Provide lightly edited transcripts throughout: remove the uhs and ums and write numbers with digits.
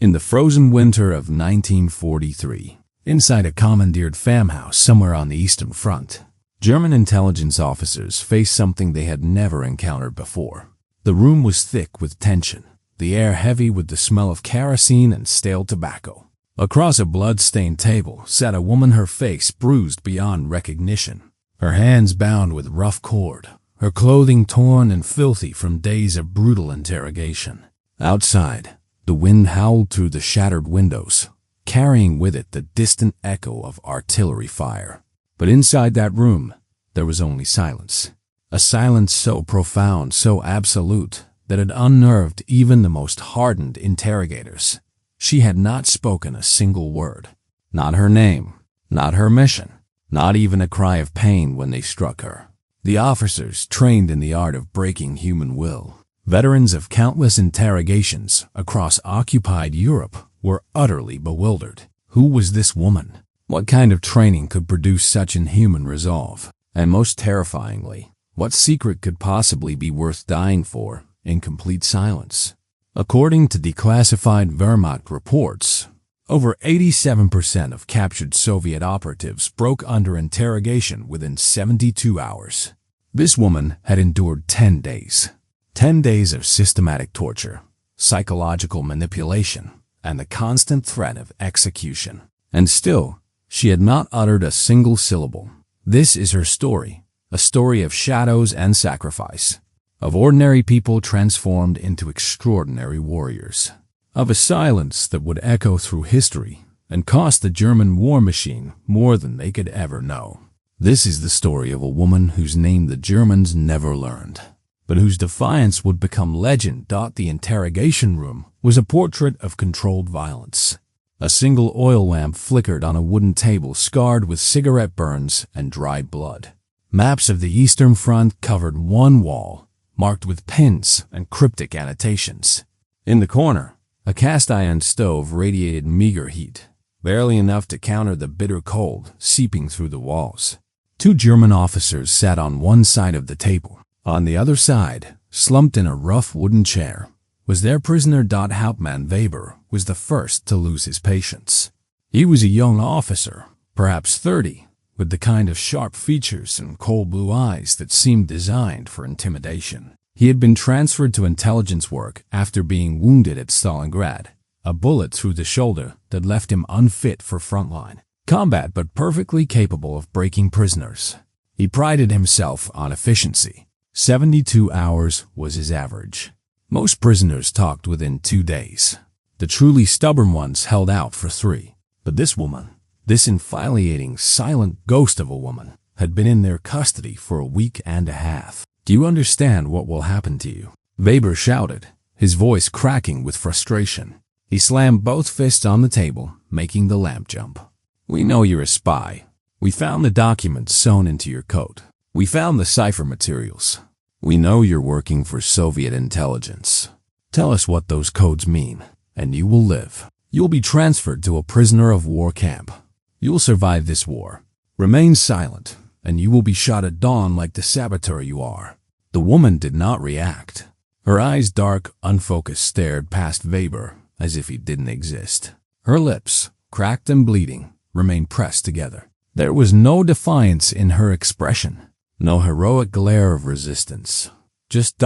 In the frozen winter of 1943, inside a commandeered farmhouse somewhere on the Eastern Front, German intelligence officers faced something they had never encountered before. The room was thick with tension, the air heavy with the smell of kerosene and stale tobacco. Across a blood-stained table sat a woman, her face bruised beyond recognition, her hands bound with rough cord, her clothing torn and filthy from days of brutal interrogation. Outside, the wind howled through the shattered windows, carrying with it the distant echo of artillery fire. But inside that room, there was only silence. A silence so profound, so absolute, that it unnerved even the most hardened interrogators. She had not spoken a single word. Not her name, not her mission, not even a cry of pain when they struck her. The officers, trained in the art of breaking human will, veterans of countless interrogations across occupied Europe, were utterly bewildered. Who was this woman? What kind of training could produce such inhuman resolve? And most terrifyingly, what secret could possibly be worth dying for in complete silence? According to declassified Wehrmacht reports, over 87% of captured Soviet operatives broke under interrogation within 72 hours. This woman had endured 10 days. 10 days of systematic torture, psychological manipulation, and the constant threat of execution. And still, she had not uttered a single syllable. This is her story, a story of shadows and sacrifice, of ordinary people transformed into extraordinary warriors, of a silence that would echo through history and cost the German war machine more than they could ever know. This is the story of a woman whose name the Germans never learned, but whose defiance would become legend. The interrogation room was a portrait of controlled violence. A single oil lamp flickered on a wooden table scarred with cigarette burns and dried blood. Maps of the Eastern Front covered one wall, marked with pins and cryptic annotations. In the corner, a cast-iron stove radiated meager heat, barely enough to counter the bitter cold seeping through the walls. Two German officers sat on one side of the table. On the other side, slumped in a rough wooden chair, was their prisoner. Hauptmann Weber was the first to lose his patience. He was a young officer, perhaps 30, with the kind of sharp features and cold blue eyes that seemed designed for intimidation. He had been transferred to intelligence work after being wounded at Stalingrad, a bullet through the shoulder that left him unfit for frontline combat but perfectly capable of breaking prisoners. He prided himself on efficiency. 72 hours was his average. Most prisoners talked within 2 days. The truly stubborn ones held out for 3. But this woman, this infuriating, silent ghost of a woman, had been in their custody for a week and a half. Do you understand what will happen to you? Weber shouted, his voice cracking with frustration. He slammed both fists on the table, making the lamp jump. We know you're a spy. We found the documents sewn into your coat. We found the cipher materials. We know you're working for Soviet intelligence. Tell us what those codes mean, and you will live. You'll be transferred to a prisoner of war camp. You'll survive this war. Remain silent, and you will be shot at dawn like the saboteur you are. The woman did not react. Her eyes, dark, unfocused, stared past Weber as if he didn't exist. Her lips, cracked and bleeding, remained pressed together. There was no defiance in her expression, no heroic glare of resistance, just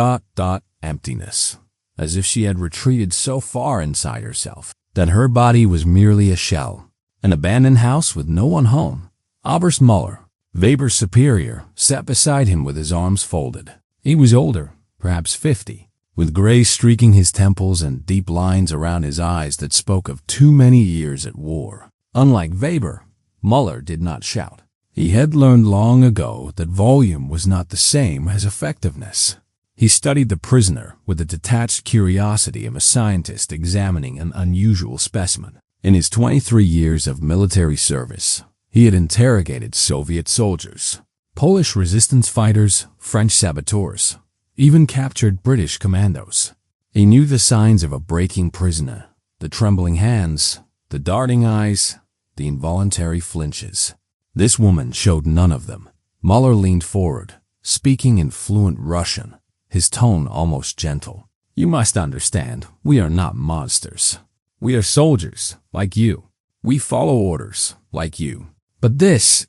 emptiness, as if she had retreated so far inside herself that her body was merely a shell. An abandoned house with no one home. Oberst Muller, Weber's superior, sat beside him with his arms folded. He was older, perhaps 50, with gray streaking his temples and deep lines around his eyes that spoke of too many years at war. Unlike Weber, Muller did not shout. He had learned long ago that volume was not the same as effectiveness. He studied the prisoner with the detached curiosity of a scientist examining an unusual specimen. In his 23 years of military service, he had interrogated Soviet soldiers, Polish resistance fighters, French saboteurs, even captured British commandos. He knew the signs of a breaking prisoner, the trembling hands, the darting eyes, the involuntary flinches. This woman showed none of them. Muller leaned forward, speaking in fluent Russian, his tone almost gentle. You must understand, we are not monsters. We are soldiers, like you. We follow orders, like you. But this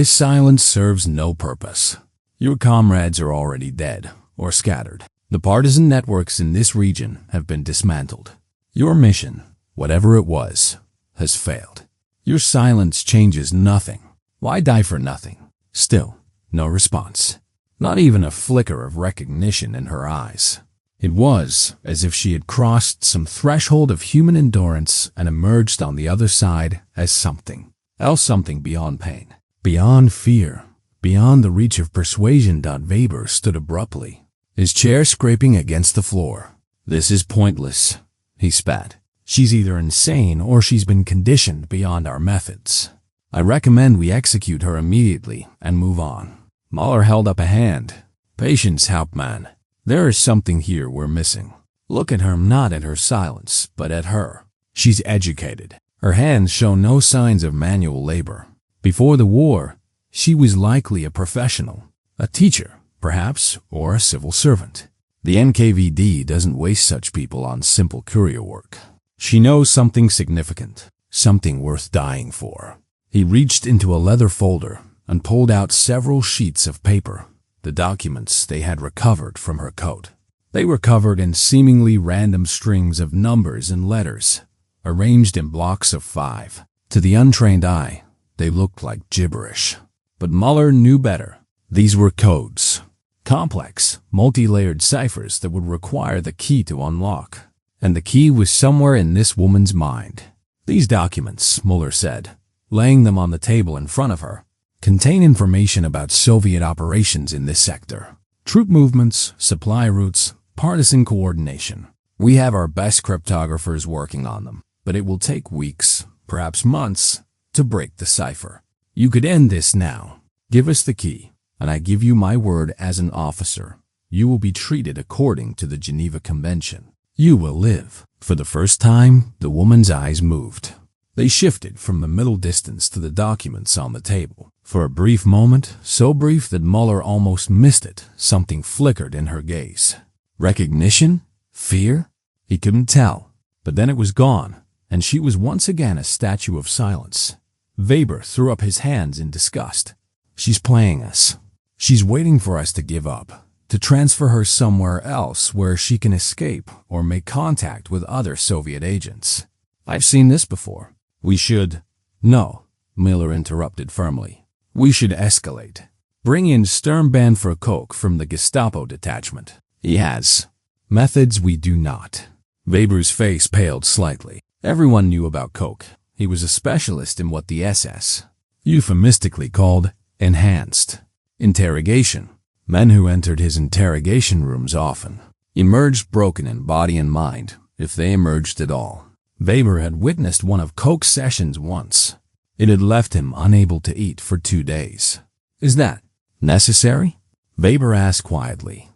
silence serves no purpose. Your comrades are already dead or scattered. The partisan networks in this region have been dismantled. Your mission, whatever it was, has failed. Your silence changes nothing. Why die for nothing? Still, no response. Not even a flicker of recognition in her eyes. It was as if she had crossed some threshold of human endurance and emerged on the other side as something else, something beyond pain, beyond fear, beyond the reach of persuasion. Weber stood abruptly, his chair scraping against the floor. This is pointless, he spat. She's either insane or she's been conditioned beyond our methods. I recommend we execute her immediately and move on. Muller held up a hand. Patience, Hauptmann. There is something here we're missing. Look at her, not at her silence, but at her. She's educated. Her hands show no signs of manual labor. Before the war, she was likely a professional, a teacher, perhaps, or a civil servant. The NKVD doesn't waste such people on simple courier work. She knows something significant, something worth dying for. He reached into a leather folder and pulled out several sheets of paper, the documents they had recovered from her coat. They were covered in seemingly random strings of numbers and letters, arranged in blocks of 5. To the untrained eye, they looked like gibberish. But Muller knew better. These were codes, complex, multi-layered ciphers that would require the key to unlock. And the key was somewhere in this woman's mind. These documents, Muller said, laying them on the table in front of her, contain information about Soviet operations in this sector. Troop movements, supply routes, partisan coordination. We have our best cryptographers working on them, but it will take weeks, perhaps months, to break the cipher. You could end this now. Give us the key, and I give you my word as an officer. You will be treated according to the Geneva Convention. You will live. For the first time, the woman's eyes moved. They shifted from the middle distance to the documents on the table. For a brief moment, so brief that Muller almost missed it, something flickered in her gaze. Recognition? Fear? He couldn't tell. But then it was gone, and she was once again a statue of silence. Weber threw up his hands in disgust. She's playing us. She's waiting for us to give up, to transfer her somewhere else where she can escape or make contact with other Soviet agents. I've seen this before. We should... No, Miller interrupted firmly. We should escalate. Bring in Sturmband for Koch from the Gestapo detachment. He has methods we do not. Weber's face paled slightly. Everyone knew about Koch. He was a specialist in what the SS euphemistically called enhanced interrogation. Men who entered his interrogation rooms often emerged broken in body and mind, if they emerged at all. Weber had witnessed one of Koch's sessions once. It had left him unable to eat for 2 days. Is that necessary? Weber asked quietly.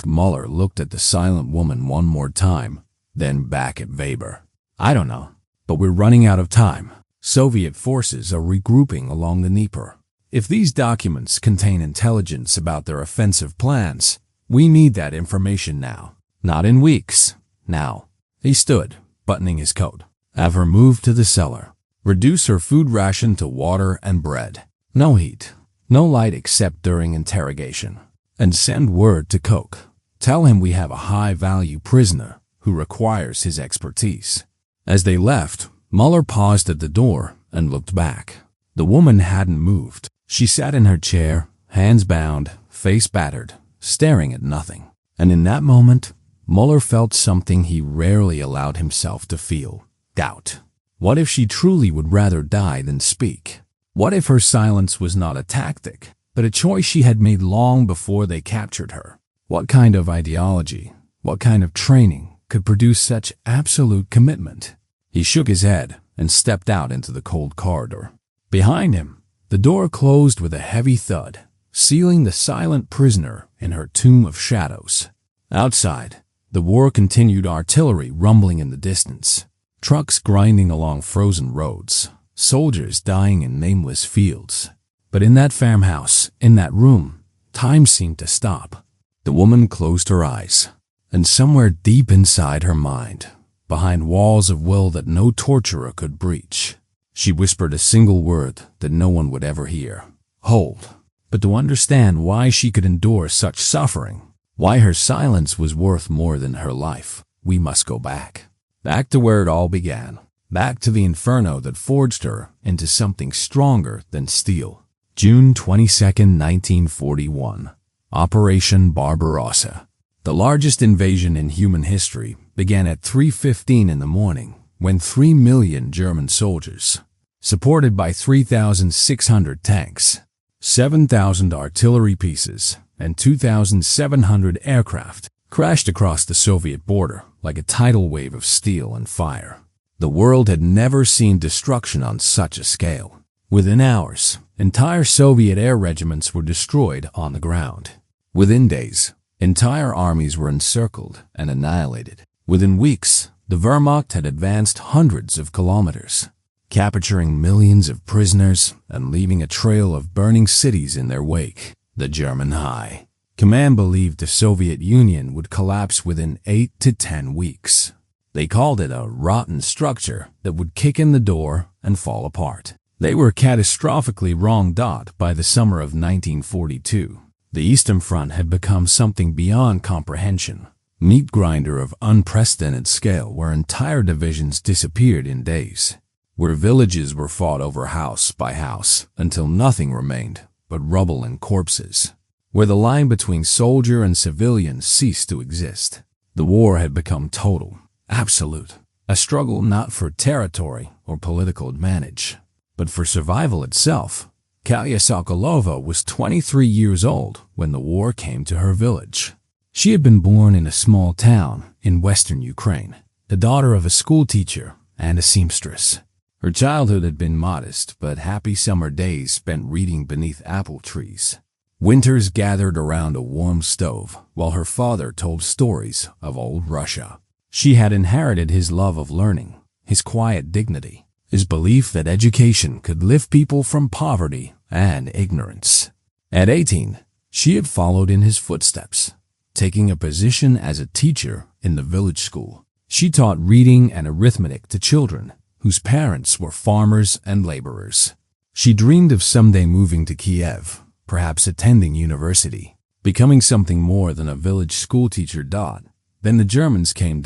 Muller looked at the silent woman one more time, then back at Weber. I don't know, but we're running out of time. Soviet forces are regrouping along the Dnieper. If these documents contain intelligence about their offensive plans, we need that information now. Not in weeks. Now. He stood, buttoning his coat. Have her moved to the cellar. Reduce her food ration to water and bread. No heat. No light except during interrogation. And send word to Koch. Tell him we have a high-value prisoner who requires his expertise. As they left, Muller paused at the door and looked back. The woman hadn't moved. She sat in her chair, hands bound, face battered, staring at nothing. And in that moment, Muller felt something he rarely allowed himself to feel. Doubt. What if she truly would rather die than speak? What if her silence was not a tactic, but a choice she had made long before they captured her? What kind of ideology, what kind of training could produce such absolute commitment? He shook his head and stepped out into the cold corridor. Behind him, the door closed with a heavy thud, sealing the silent prisoner in her tomb of shadows. Outside, the war continued, artillery rumbling in the distance, trucks grinding along frozen roads, soldiers dying in nameless fields. But in that farmhouse, in that room, time seemed to stop. The woman closed her eyes, and somewhere deep inside her mind, behind walls of will that no torturer could breach. She whispered a single word that no one would ever hear: hold. But to understand why she could endure such suffering, why her silence was worth more than her life, we must go back. Back to where it all began. Back to the inferno that forged her into something stronger than steel. June 22, 1941. Operation Barbarossa. The largest invasion in human history began at 3:15 in the morning when 3 million German soldiers, supported by 3,600 tanks, 7,000 artillery pieces, and 2,700 aircraft, crashed across the Soviet border like a tidal wave of steel and fire. The world had never seen destruction on such a scale. Within hours, entire Soviet air regiments were destroyed on the ground. Within days, entire armies were encircled and annihilated. Within weeks, the Wehrmacht had advanced hundreds of kilometers, capturing millions of prisoners and leaving a trail of burning cities in their wake. The German High Command believed the Soviet Union would collapse within 8 to 10 weeks. They called it a rotten structure that would kick in the door and fall apart. They were catastrophically wrong. By the summer of 1942, the Eastern Front had become something beyond comprehension. Meat grinder of unprecedented scale, where entire divisions disappeared in days, where villages were fought over house by house until nothing remained but rubble and corpses, where the line between soldier and civilian ceased to exist. The war had become total, absolute, a struggle not for territory or political advantage, but for survival itself. Kalya Sokolova was 23 years old when the war came to her village. She had been born in a small town in western Ukraine, the daughter of a schoolteacher and a seamstress. Her childhood had been modest but happy summer days spent reading beneath apple trees. Winters gathered around a warm stove while her father told stories of old Russia. She had inherited his love of learning, his quiet dignity, his belief that education could lift people from poverty and ignorance. At 18, she had followed in his footsteps, taking a position as a teacher in the village school. She taught reading and arithmetic to children whose parents were farmers and laborers. She dreamed of someday moving to Kiev, perhaps attending university, becoming something more than a village schoolteacher. Then the Germans came.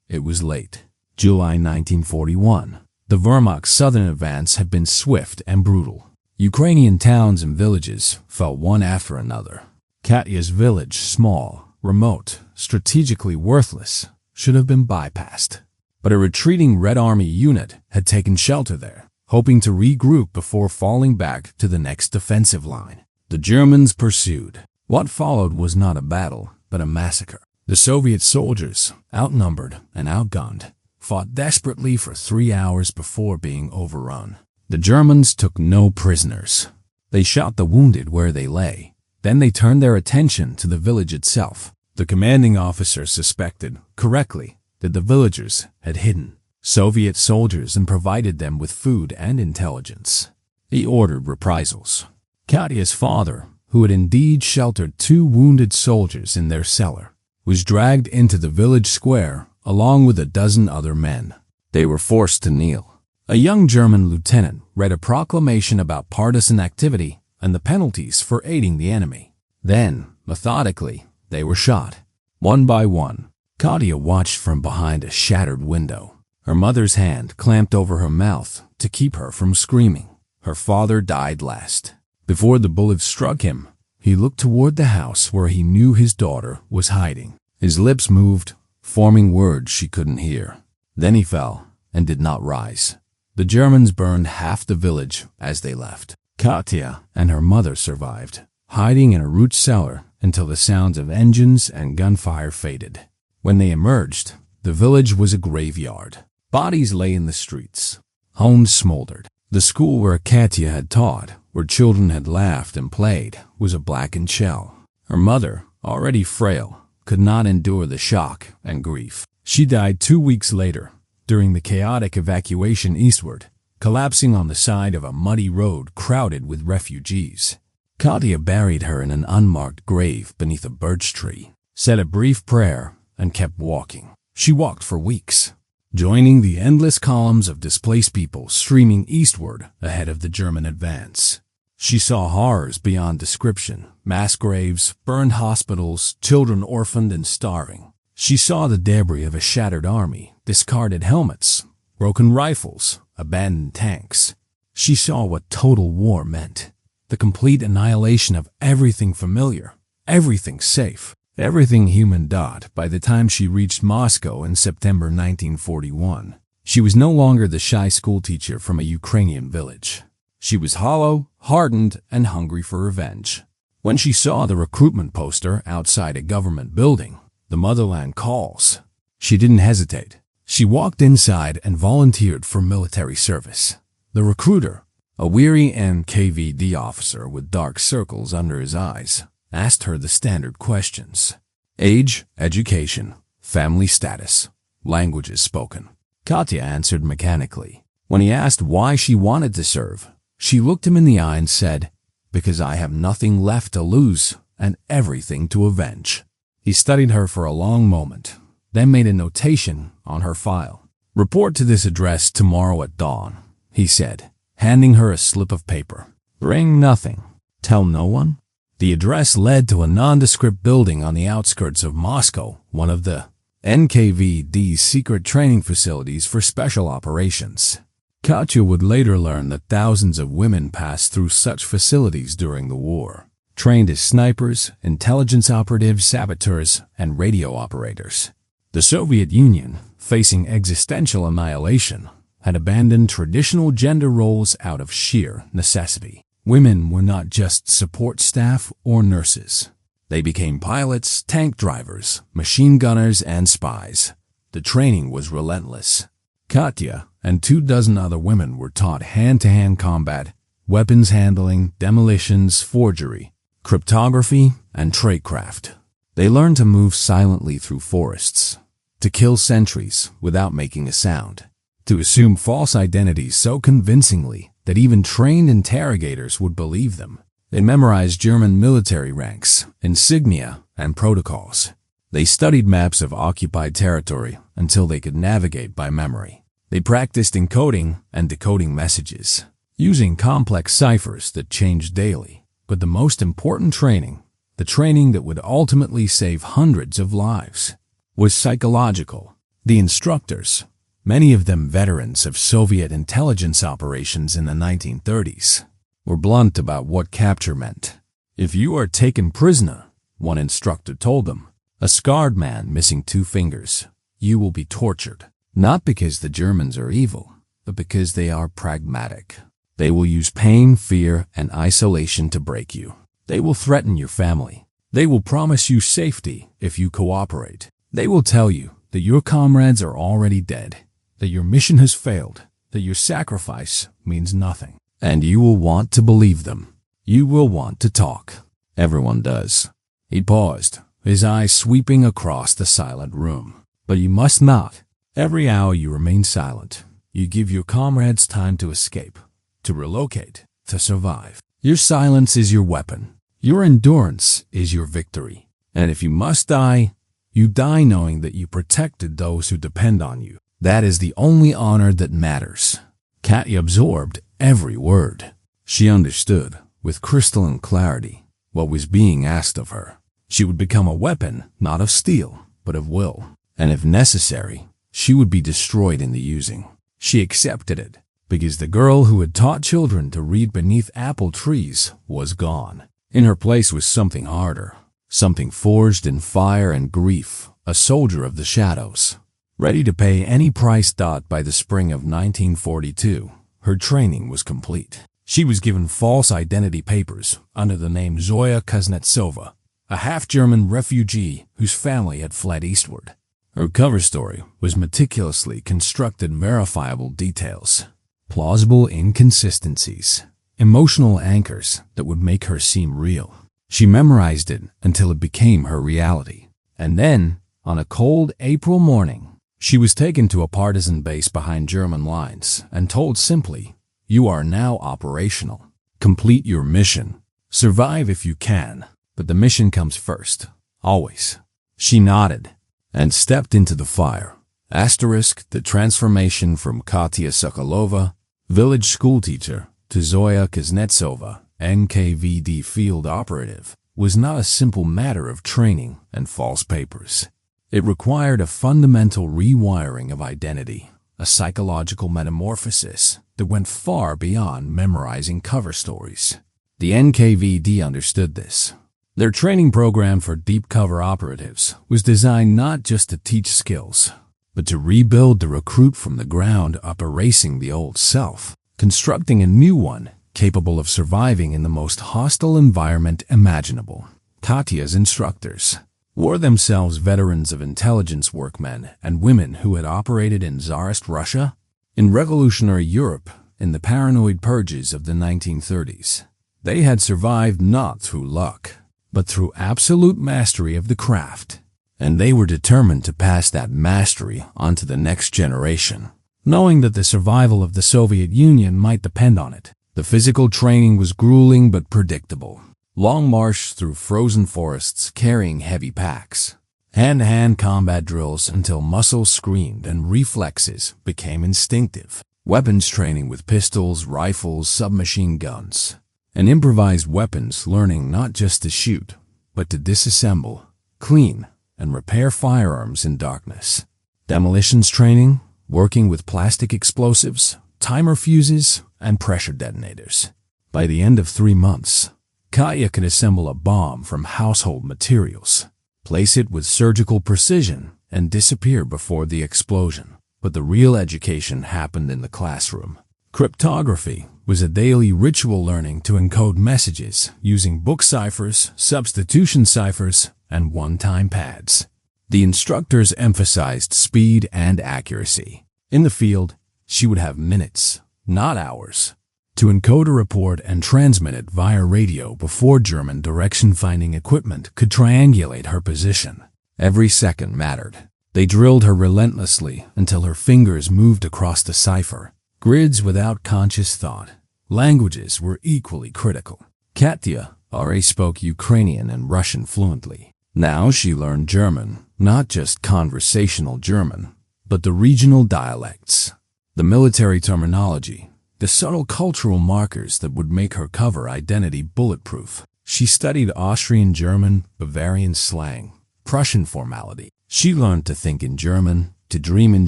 It was late. July 1941. The Wehrmacht's southern advance had been swift and brutal. Ukrainian towns and villages fell one after another. Katya's village, small, remote, strategically worthless, should have been bypassed. But a retreating Red Army unit had taken shelter there, hoping to regroup before falling back to the next defensive line. The Germans pursued. What followed was not a battle, but a massacre. The Soviet soldiers, outnumbered and outgunned, fought desperately for 3 hours before being overrun. The Germans took no prisoners. They shot the wounded where they lay. Then they turned their attention to the village itself. The commanding officer suspected, correctly, that the villagers had hidden Soviet soldiers and provided them with food and intelligence. He ordered reprisals. Katya's father, who had indeed sheltered 2 wounded soldiers in their cellar, was dragged into the village square along with a dozen other men. They were forced to kneel. A young German lieutenant read a proclamation about partisan activity and the penalties for aiding the enemy. Then, methodically, they were shot, one by one. Katya watched from behind a shattered window. Her mother's hand clamped over her mouth to keep her from screaming. Her father died last. Before the bullet struck him, he looked toward the house where he knew his daughter was hiding. His lips moved, forming words she couldn't hear. Then he fell and did not rise. The Germans burned half the village as they left. Katya and her mother survived, hiding in a root cellar until the sounds of engines and gunfire faded. When they emerged, the village was a graveyard. Bodies lay in the streets. Homes smoldered. The school where Katya had taught, where children had laughed and played, was a blackened shell. Her mother, already frail, could not endure the shock and grief. She died 2 weeks later, during the chaotic evacuation eastward, collapsing on the side of a muddy road crowded with refugees. Katya buried her in an unmarked grave beneath a birch tree, said a brief prayer, and kept walking. She walked for weeks. joining the endless columns of displaced people streaming eastward ahead of the German advance. She saw horrors beyond description: mass graves, burned hospitals, children orphaned and starving. She saw the debris of a shattered army, discarded helmets, broken rifles, abandoned tanks. She saw what total war meant: the complete annihilation of everything familiar, everything safe, everything human. By the time she reached Moscow in September 1941, she was no longer the shy schoolteacher from a Ukrainian village. She was hollow, hardened, and hungry for revenge. When she saw the recruitment poster outside a government building, "The Motherland Calls," she didn't hesitate. She walked inside and volunteered for military service. The recruiter, a weary NKVD officer with dark circles under his eyes, asked her the standard questions: age, education, family status, languages spoken. Katya answered mechanically. When he asked why she wanted to serve, she looked him in the eye and said, "Because I have nothing left to lose and everything to avenge." He studied her for a long moment, then made a notation on her file. "Report to this address tomorrow at dawn," he said, handing her a slip of paper. "Bring nothing. Tell no one." The address led to a nondescript building on the outskirts of Moscow, one of the NKVD's secret training facilities for special operations. Katya would later learn that thousands of women passed through such facilities during the war, trained as snipers, intelligence operatives, saboteurs, and radio operators. The Soviet Union, facing existential annihilation, had abandoned traditional gender roles out of sheer necessity. Women were not just support staff or nurses. They became pilots, tank drivers, machine gunners, and spies. The training was relentless. Katya and 24 other women were taught hand-to-hand combat, weapons handling, demolitions, forgery, cryptography, and tradecraft. They learned to move silently through forests, to kill sentries without making a sound, to assume false identities so convincingly that even trained interrogators would believe them. They memorized German military ranks, insignia, and protocols. They studied maps of occupied territory until they could navigate by memory. They practiced encoding and decoding messages, using complex ciphers that changed daily. But the most important training, the training that would ultimately save hundreds of lives, was psychological. The instructors, many of them veterans of Soviet intelligence operations in the 1930s, were blunt about what capture meant. "If you are taken prisoner," one instructor told them, "a scarred man missing 2 fingers, you will be tortured. Not because the Germans are evil, but because they are pragmatic. They will use pain, fear, and isolation to break you. They will threaten your family. They will promise you safety if you cooperate. They will tell you that your comrades are already dead, that your mission has failed, that your sacrifice means nothing. And you will want to believe them. You will want to talk. Everyone does." He paused, his eyes sweeping across the silent room. "But you must not. Every hour you remain silent, you give your comrades time to escape, to relocate, to survive. Your silence is your weapon. Your endurance is your victory. And if you must die, you die knowing that you protected those who depend on you. That is the only honor that matters." Katya absorbed every word. She understood, with crystalline clarity, what was being asked of her. She would become a weapon, not of steel, but of will. And if necessary, she would be destroyed in the using. She accepted it, because the girl who had taught children to read beneath apple trees was gone. In her place was something harder, something forged in fire and grief, a soldier of the shadows, ready to pay any price. By the spring of 1942, her training was complete. She was given false identity papers under the name Zoya Kuznetsova, a half-German refugee whose family had fled eastward. Her cover story was meticulously constructed, verifiable details, plausible inconsistencies, emotional anchors that would make her seem real. She memorized it until it became her reality. And then, on a cold April morning, she was taken to a partisan base behind German lines and told simply, "You are now operational. Complete your mission. Survive if you can, but the mission comes first, always." She nodded and stepped into the fire, Asterisk, the transformation from Katya Sokolova, village schoolteacher, to Zoya Kuznetsova, NKVD field operative, was not a simple matter of training and false papers. It required a fundamental rewiring of identity, a psychological metamorphosis that went far beyond memorizing cover stories. The NKVD understood this. Their training program for deep cover operatives was designed not just to teach skills, but to rebuild the recruit from the ground up, erasing the old self, constructing a new one capable of surviving in the most hostile environment imaginable. Katya's instructors were themselves veterans of intelligence workmen and women who had operated in Tsarist Russia, in revolutionary Europe, in the paranoid purges of the 1930s. They had survived not through luck, but through absolute mastery of the craft. And they were determined to pass that mastery on to the next generation, knowing that the survival of the Soviet Union might depend on it. The physical training was grueling but predictable. Long march through frozen forests carrying heavy packs. Hand-to-hand combat drills until muscles screamed and reflexes became instinctive. Weapons training with pistols, rifles, submachine guns. And improvised weapons, learning not just to shoot, but to disassemble, clean, and repair firearms in darkness. Demolitions training, working with plastic explosives, timer fuses, and pressure detonators. By the end of 3 months, Katya could assemble a bomb from household materials, place it with surgical precision, and disappear before the explosion. But the real education happened in the classroom. Cryptography was a daily ritual learning to encode messages using book ciphers, substitution ciphers, and one-time pads. The instructors emphasized speed and accuracy. In the field, she would have minutes, not hours, to encode a report and transmit it via radio before German direction-finding equipment could triangulate her position. Every second mattered. They drilled her relentlessly until her fingers moved across the cipher. Grids without conscious thought. Languages were equally critical. Katya already spoke Ukrainian and Russian fluently. Now she learned German, not just conversational German, but the regional dialects, the military terminology, the subtle cultural markers that would make her cover identity bulletproof. She studied Austrian German, Bavarian slang, Prussian formality. She learned to think in German, to dream in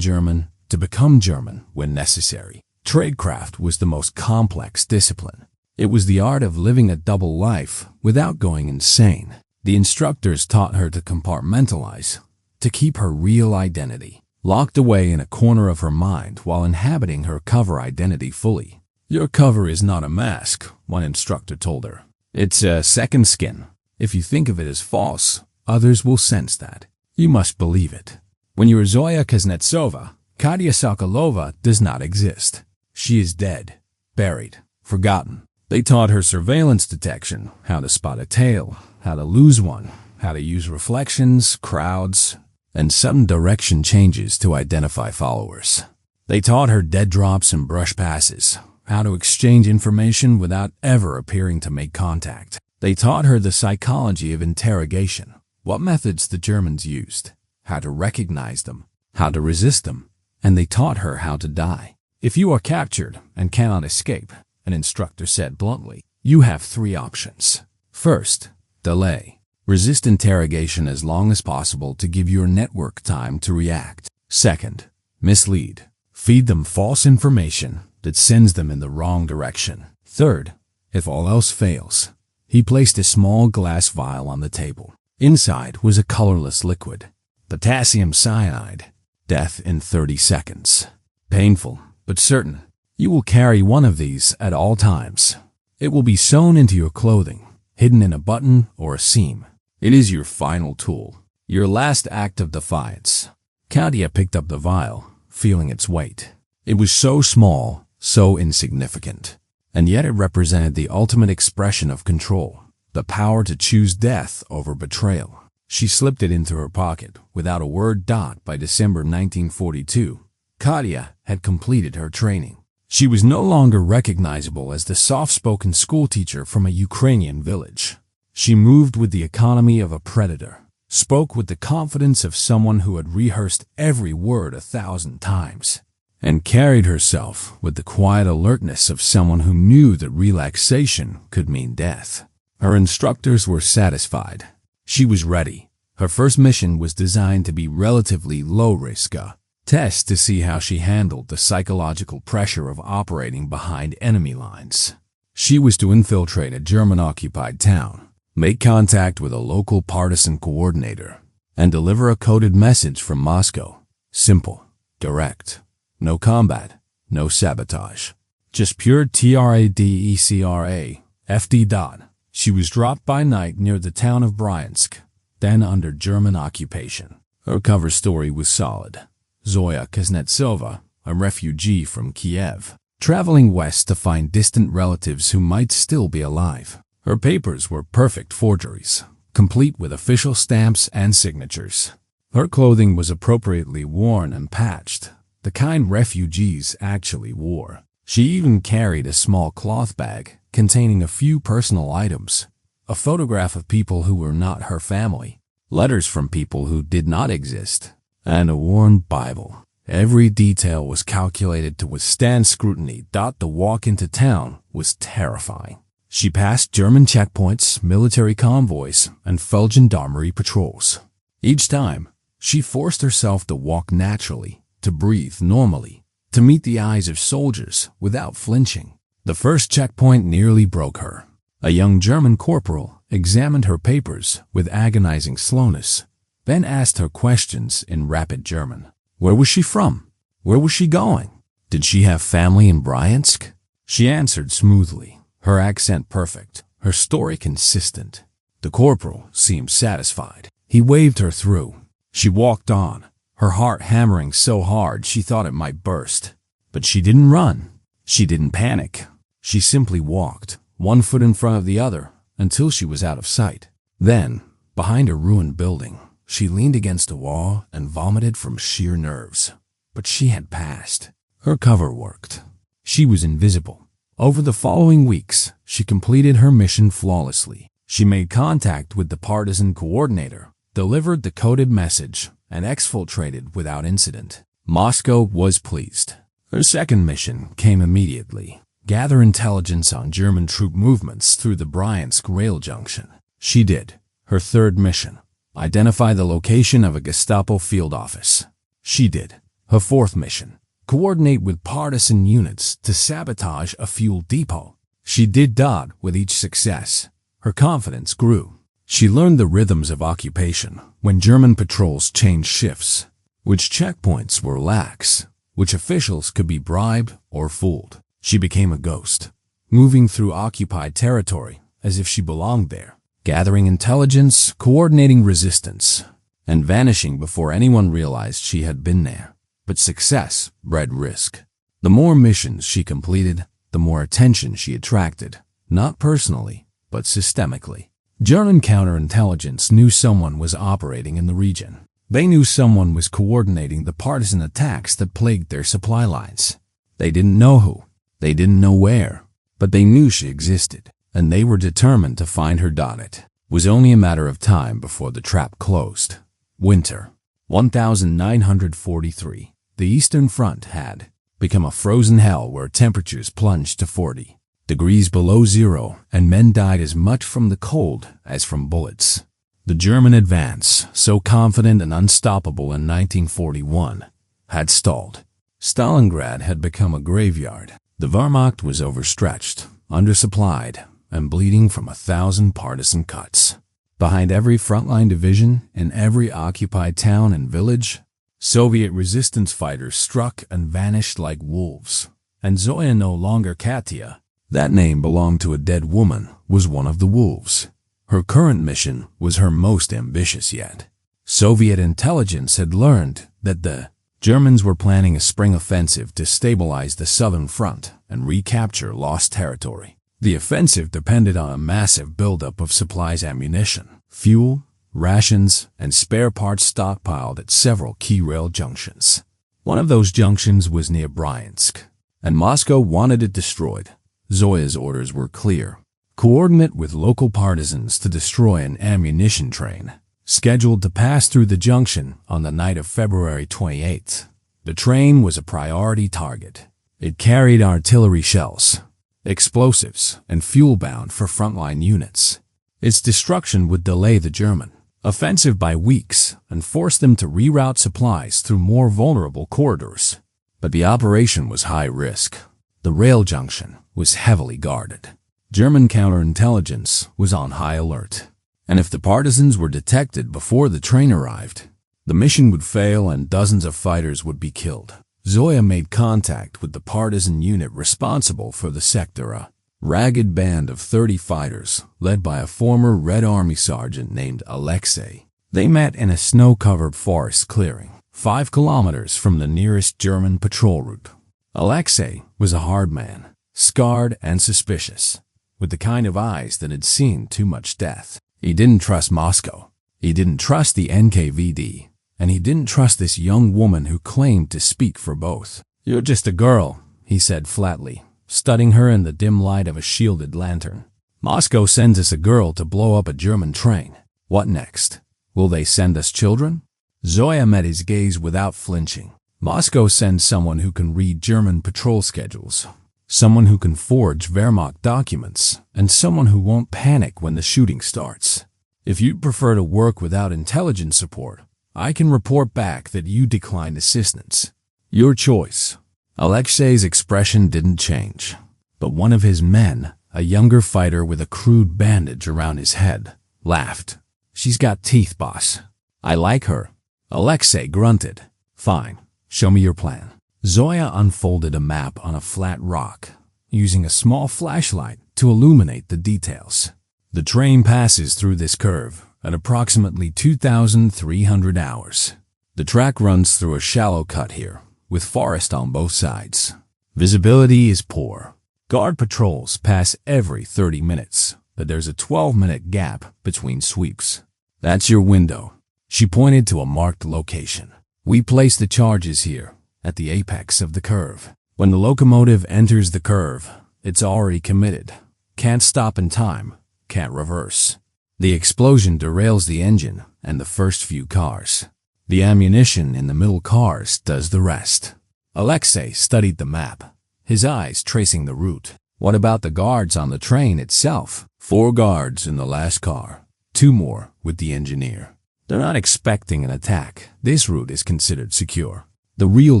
German, to become German when necessary. Tradecraft was the most complex discipline. It was the art of living a double life without going insane. The instructors taught her to compartmentalize, to keep her real identity locked away in a corner of her mind while inhabiting her cover identity fully. Your cover is not a mask, one instructor told her. It's a second skin. If you think of it as false, others will sense that. You must believe it. When you are Zoya Kuznetsova, Katya Sokolova does not exist. She is dead, buried, forgotten. They taught her surveillance detection, how to spot a tail, how to lose one, how to use reflections, crowds, and sudden direction changes to identify followers. They taught her dead drops and brush passes, how to exchange information without ever appearing to make contact. They taught her the psychology of interrogation, what methods the Germans used, how to recognize them, how to resist them, and they taught her how to die. If you are captured and cannot escape, an instructor said bluntly, you have 3 options. First, delay. Resist interrogation as long as possible to give your network time to react. Second, mislead. Feed them false information that sends them in the wrong direction. Third, if all else fails, he placed a small glass vial on the table. Inside was a colorless liquid, potassium cyanide. Death in 30 seconds. Painful, but certain. You will carry one of these at all times. It will be sewn into your clothing, hidden in a button or a seam. It is your final tool, your last act of defiance. Katya picked up the vial, feeling its weight. It was so small, so insignificant, and yet it represented the ultimate expression of control, the power to choose death over betrayal. She slipped it into her pocket without a word. By December 1942, Katya had completed her training. She was no longer recognizable as the soft-spoken schoolteacher from a Ukrainian village. She moved with the economy of a predator, spoke with the confidence of someone who had rehearsed every word 1,000 times, and carried herself with the quiet alertness of someone who knew that relaxation could mean death. Her instructors were satisfied. She was ready. Her first mission was designed to be relatively low-risk, a test to see how she handled the psychological pressure of operating behind enemy lines. She was to infiltrate a German-occupied town, make contact with a local partisan coordinator, and deliver a coded message from Moscow. Simple, direct, no combat, no sabotage. Just pure TRADECRA, FD. She was dropped by night near the town of Bryansk, then under German occupation. Her cover story was solid. Zoya Kuznetsova, a refugee from Kiev, traveling west to find distant relatives who might still be alive. Her papers were perfect forgeries, complete with official stamps and signatures. Her clothing was appropriately worn and patched, the kind refugees actually wore. She even carried a small cloth bag containing a few personal items, a photograph of people who were not her family, letters from people who did not exist, and a worn Bible. Every detail was calculated to withstand scrutiny. The walk into town was terrifying. She passed German checkpoints, military convoys, and gendarmerie patrols. Each time, she forced herself to walk naturally, to breathe normally, to meet the eyes of soldiers without flinching. The first checkpoint nearly broke her. A young German corporal examined her papers with agonizing slowness, then asked her questions in rapid German. Where was she from? Where was she going? Did she have family in Bryansk? She answered smoothly, her accent perfect, her story consistent. The corporal seemed satisfied. He waved her through. She walked on, her heart hammering so hard she thought it might burst. But she didn't run. She didn't panic. She simply walked, one foot in front of the other, until she was out of sight. Then, behind a ruined building, she leaned against a wall and vomited from sheer nerves. But she had passed. Her cover worked. She was invisible. Over the following weeks, she completed her mission flawlessly. She made contact with the partisan coordinator, delivered the coded message, and exfiltrated without incident. Moscow was pleased. Her second mission came immediately. Gather intelligence on German troop movements through the Bryansk rail junction. She did. Her third mission. Identify the location of a Gestapo field office. She did. Her fourth mission. Coordinate with partisan units to sabotage a fuel depot. She did. With each success, her confidence grew. She learned the rhythms of occupation when German patrols changed shifts, which checkpoints were lax, which officials could be bribed or fooled. She became a ghost, moving through occupied territory as if she belonged there, gathering intelligence, coordinating resistance, and vanishing before anyone realized she had been there. But success bred risk. The more missions she completed, the more attention she attracted, not personally, but systemically. German counterintelligence knew someone was operating in the region. They knew someone was coordinating the partisan attacks that plagued their supply lines. They didn't know who. They didn't know where, but they knew she existed, and they were determined to find her. It was only a matter of time before the trap closed. Winter, 1943. The Eastern Front had become a frozen hell where temperatures plunged to 40 degrees below zero, and men died as much from the cold as from bullets. The German advance, so confident and unstoppable in 1941, had stalled. Stalingrad had become a graveyard. The Wehrmacht was overstretched, undersupplied, and bleeding from 1,000 partisan cuts. Behind every frontline division, in every occupied town and village, Soviet resistance fighters struck and vanished like wolves. And Zoya, no longer Katya, that name belonged to a dead woman, was one of the wolves. Her current mission was her most ambitious yet. Soviet intelligence had learned that the Germans were planning a spring offensive to stabilize the southern front and recapture lost territory. The offensive depended on a massive buildup of supplies, ammunition, fuel, rations, and spare parts stockpiled at several key rail junctions. One of those junctions was near Bryansk, and Moscow wanted it destroyed. Zoya's orders were clear. Coordinate with local partisans to destroy an ammunition train, scheduled to pass through the junction on the night of February 28th. The train was a priority target. It carried artillery shells, explosives, and fuel bound for frontline units. Its destruction would delay the German offensive by weeks and force them to reroute supplies through more vulnerable corridors. But the operation was high risk. The rail junction was heavily guarded. German counterintelligence was on high alert. And if the partisans were detected before the train arrived, the mission would fail and dozens of fighters would be killed. Zoya made contact with the partisan unit responsible for the sector, a ragged band of 30 fighters led by a former Red Army sergeant named Alexei. They met in a snow-covered forest clearing, 5 kilometers from the nearest German patrol route. Alexei was a hard man, scarred and suspicious, with the kind of eyes that had seen too much death. He didn't trust Moscow. He didn't trust the NKVD. And he didn't trust this young woman who claimed to speak for both. "You're just a girl," he said flatly, studying her in the dim light of a shielded lantern. "Moscow sends us a girl to blow up a German train. What next? Will they send us children?" Zoya met his gaze without flinching. "Moscow sends someone who can read German patrol schedules, someone who can forge Wehrmacht documents, and someone who won't panic when the shooting starts. If you'd prefer to work without intelligence support, I can report back that you declined assistance. Your choice." Alexei's expression didn't change, but one of his men, a younger fighter with a crude bandage around his head, laughed. "She's got teeth, boss. I like her." Alexei grunted. "Fine, show me your plan." Zoya unfolded a map on a flat rock, using a small flashlight to illuminate the details. "The train passes through this curve at approximately 2,300 hours. The track runs through a shallow cut here, with forest on both sides. Visibility is poor. Guard patrols pass every 30 minutes, but there's a 12-minute gap between sweeps. That's your window." She pointed to a marked location. "We place the charges here, at the apex of the curve. When the locomotive enters the curve, it's already committed. Can't stop in time, can't reverse. The explosion derails the engine and the first few cars. The ammunition in the middle cars does the rest." Alexei studied the map, his eyes tracing the route. "What about the guards on the train itself?" 4 guards in the last car, 2 more with the engineer. They're not expecting an attack. This route is considered secure. The real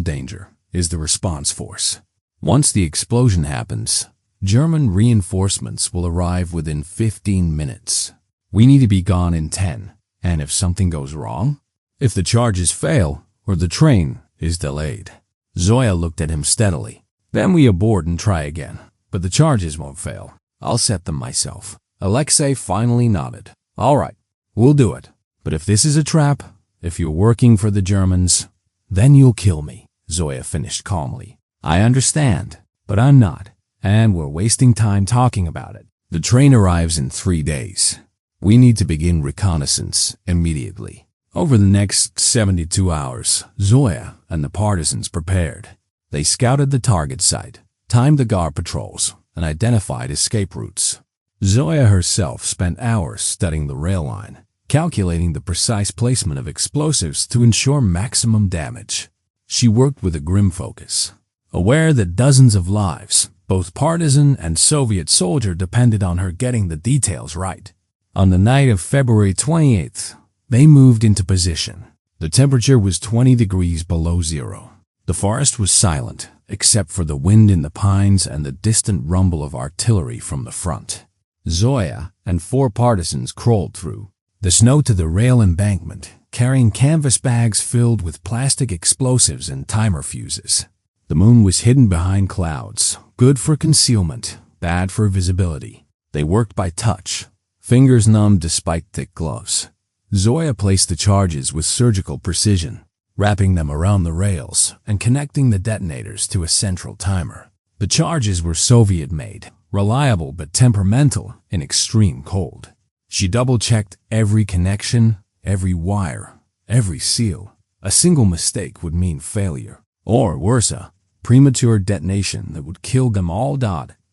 danger is the response force. Once the explosion happens, German reinforcements will arrive within 15 minutes. We need to be gone in 10, and if something goes wrong, if the charges fail or the train is delayed. Zoya looked at him steadily. "Then we abort and try again, but the charges won't fail. I'll set them myself." Alexei finally nodded. "All right, we'll do it. But if this is a trap, if you're working for the Germans, then you'll kill me," Zoya finished calmly. "I understand, but I'm not, and we're wasting time talking about it. The train arrives in 3 days. We need to begin reconnaissance immediately." Over the next 72 hours, Zoya and the partisans prepared. They scouted the target site, timed the guard patrols, and identified escape routes. Zoya herself spent hours studying the rail line, calculating the precise placement of explosives to ensure maximum damage. She worked with a grim focus, aware that dozens of lives, both partisan and Soviet soldier, depended on her getting the details right. On the night of February 28th, they moved into position. The temperature was 20 degrees below zero. The forest was silent, except for the wind in the pines and the distant rumble of artillery from the front. Zoya and 4 partisans crawled through the snow to the rail embankment, carrying canvas bags filled with plastic explosives and timer fuses. The moon was hidden behind clouds, good for concealment, bad for visibility. They worked by touch, fingers numbed despite thick gloves. Zoya placed the charges with surgical precision, wrapping them around the rails and connecting the detonators to a central timer. The charges were Soviet-made, reliable but temperamental in extreme cold. She double-checked every connection, every wire, every seal. A single mistake would mean failure, or worse, a premature detonation that would kill them all.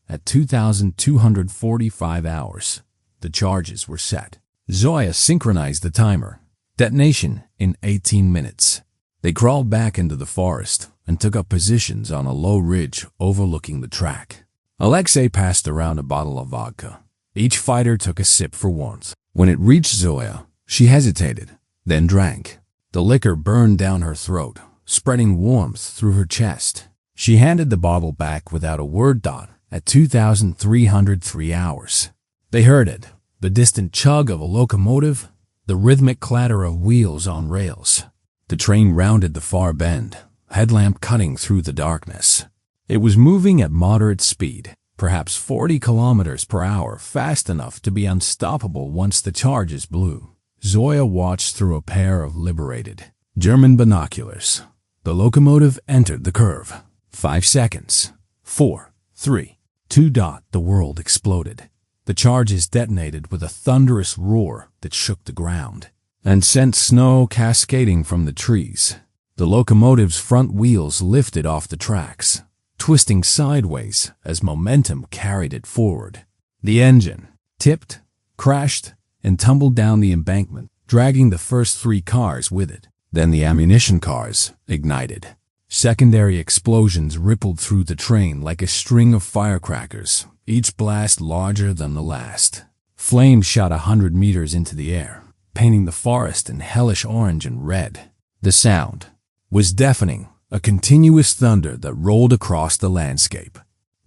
At 2,245 hours, the charges were set. Zoya synchronized the timer Detonation in 18 minutes. They crawled back into the forest and took up positions on a low ridge overlooking the track. Alexei passed around a bottle of vodka. Each fighter took a sip for warmth. When it reached Zoya, she hesitated, then drank. The liquor burned down her throat, spreading warmth through her chest. She handed the bottle back without a word. At 2,303 hours. They heard it, the distant chug of a locomotive, the rhythmic clatter of wheels on rails. The train rounded the far bend, headlamp cutting through the darkness. It was moving at moderate speed, perhaps 40 kilometers per hour, fast enough to be unstoppable once the charges blew. Zoya watched through a pair of liberated German binoculars. The locomotive entered the curve. 5 seconds. 4, 3, 2. The world exploded. The charges detonated with a thunderous roar that shook the ground and sent snow cascading from the trees. The locomotive's front wheels lifted off the tracks, twisting sideways as momentum carried it forward. The engine tipped, crashed, and tumbled down the embankment, dragging the first 3 cars with it. Then the ammunition cars ignited. Secondary explosions rippled through the train like a string of firecrackers, each blast larger than the last. Flames shot 100 meters into the air, painting the forest in hellish orange and red. The sound was deafening, a continuous thunder that rolled across the landscape.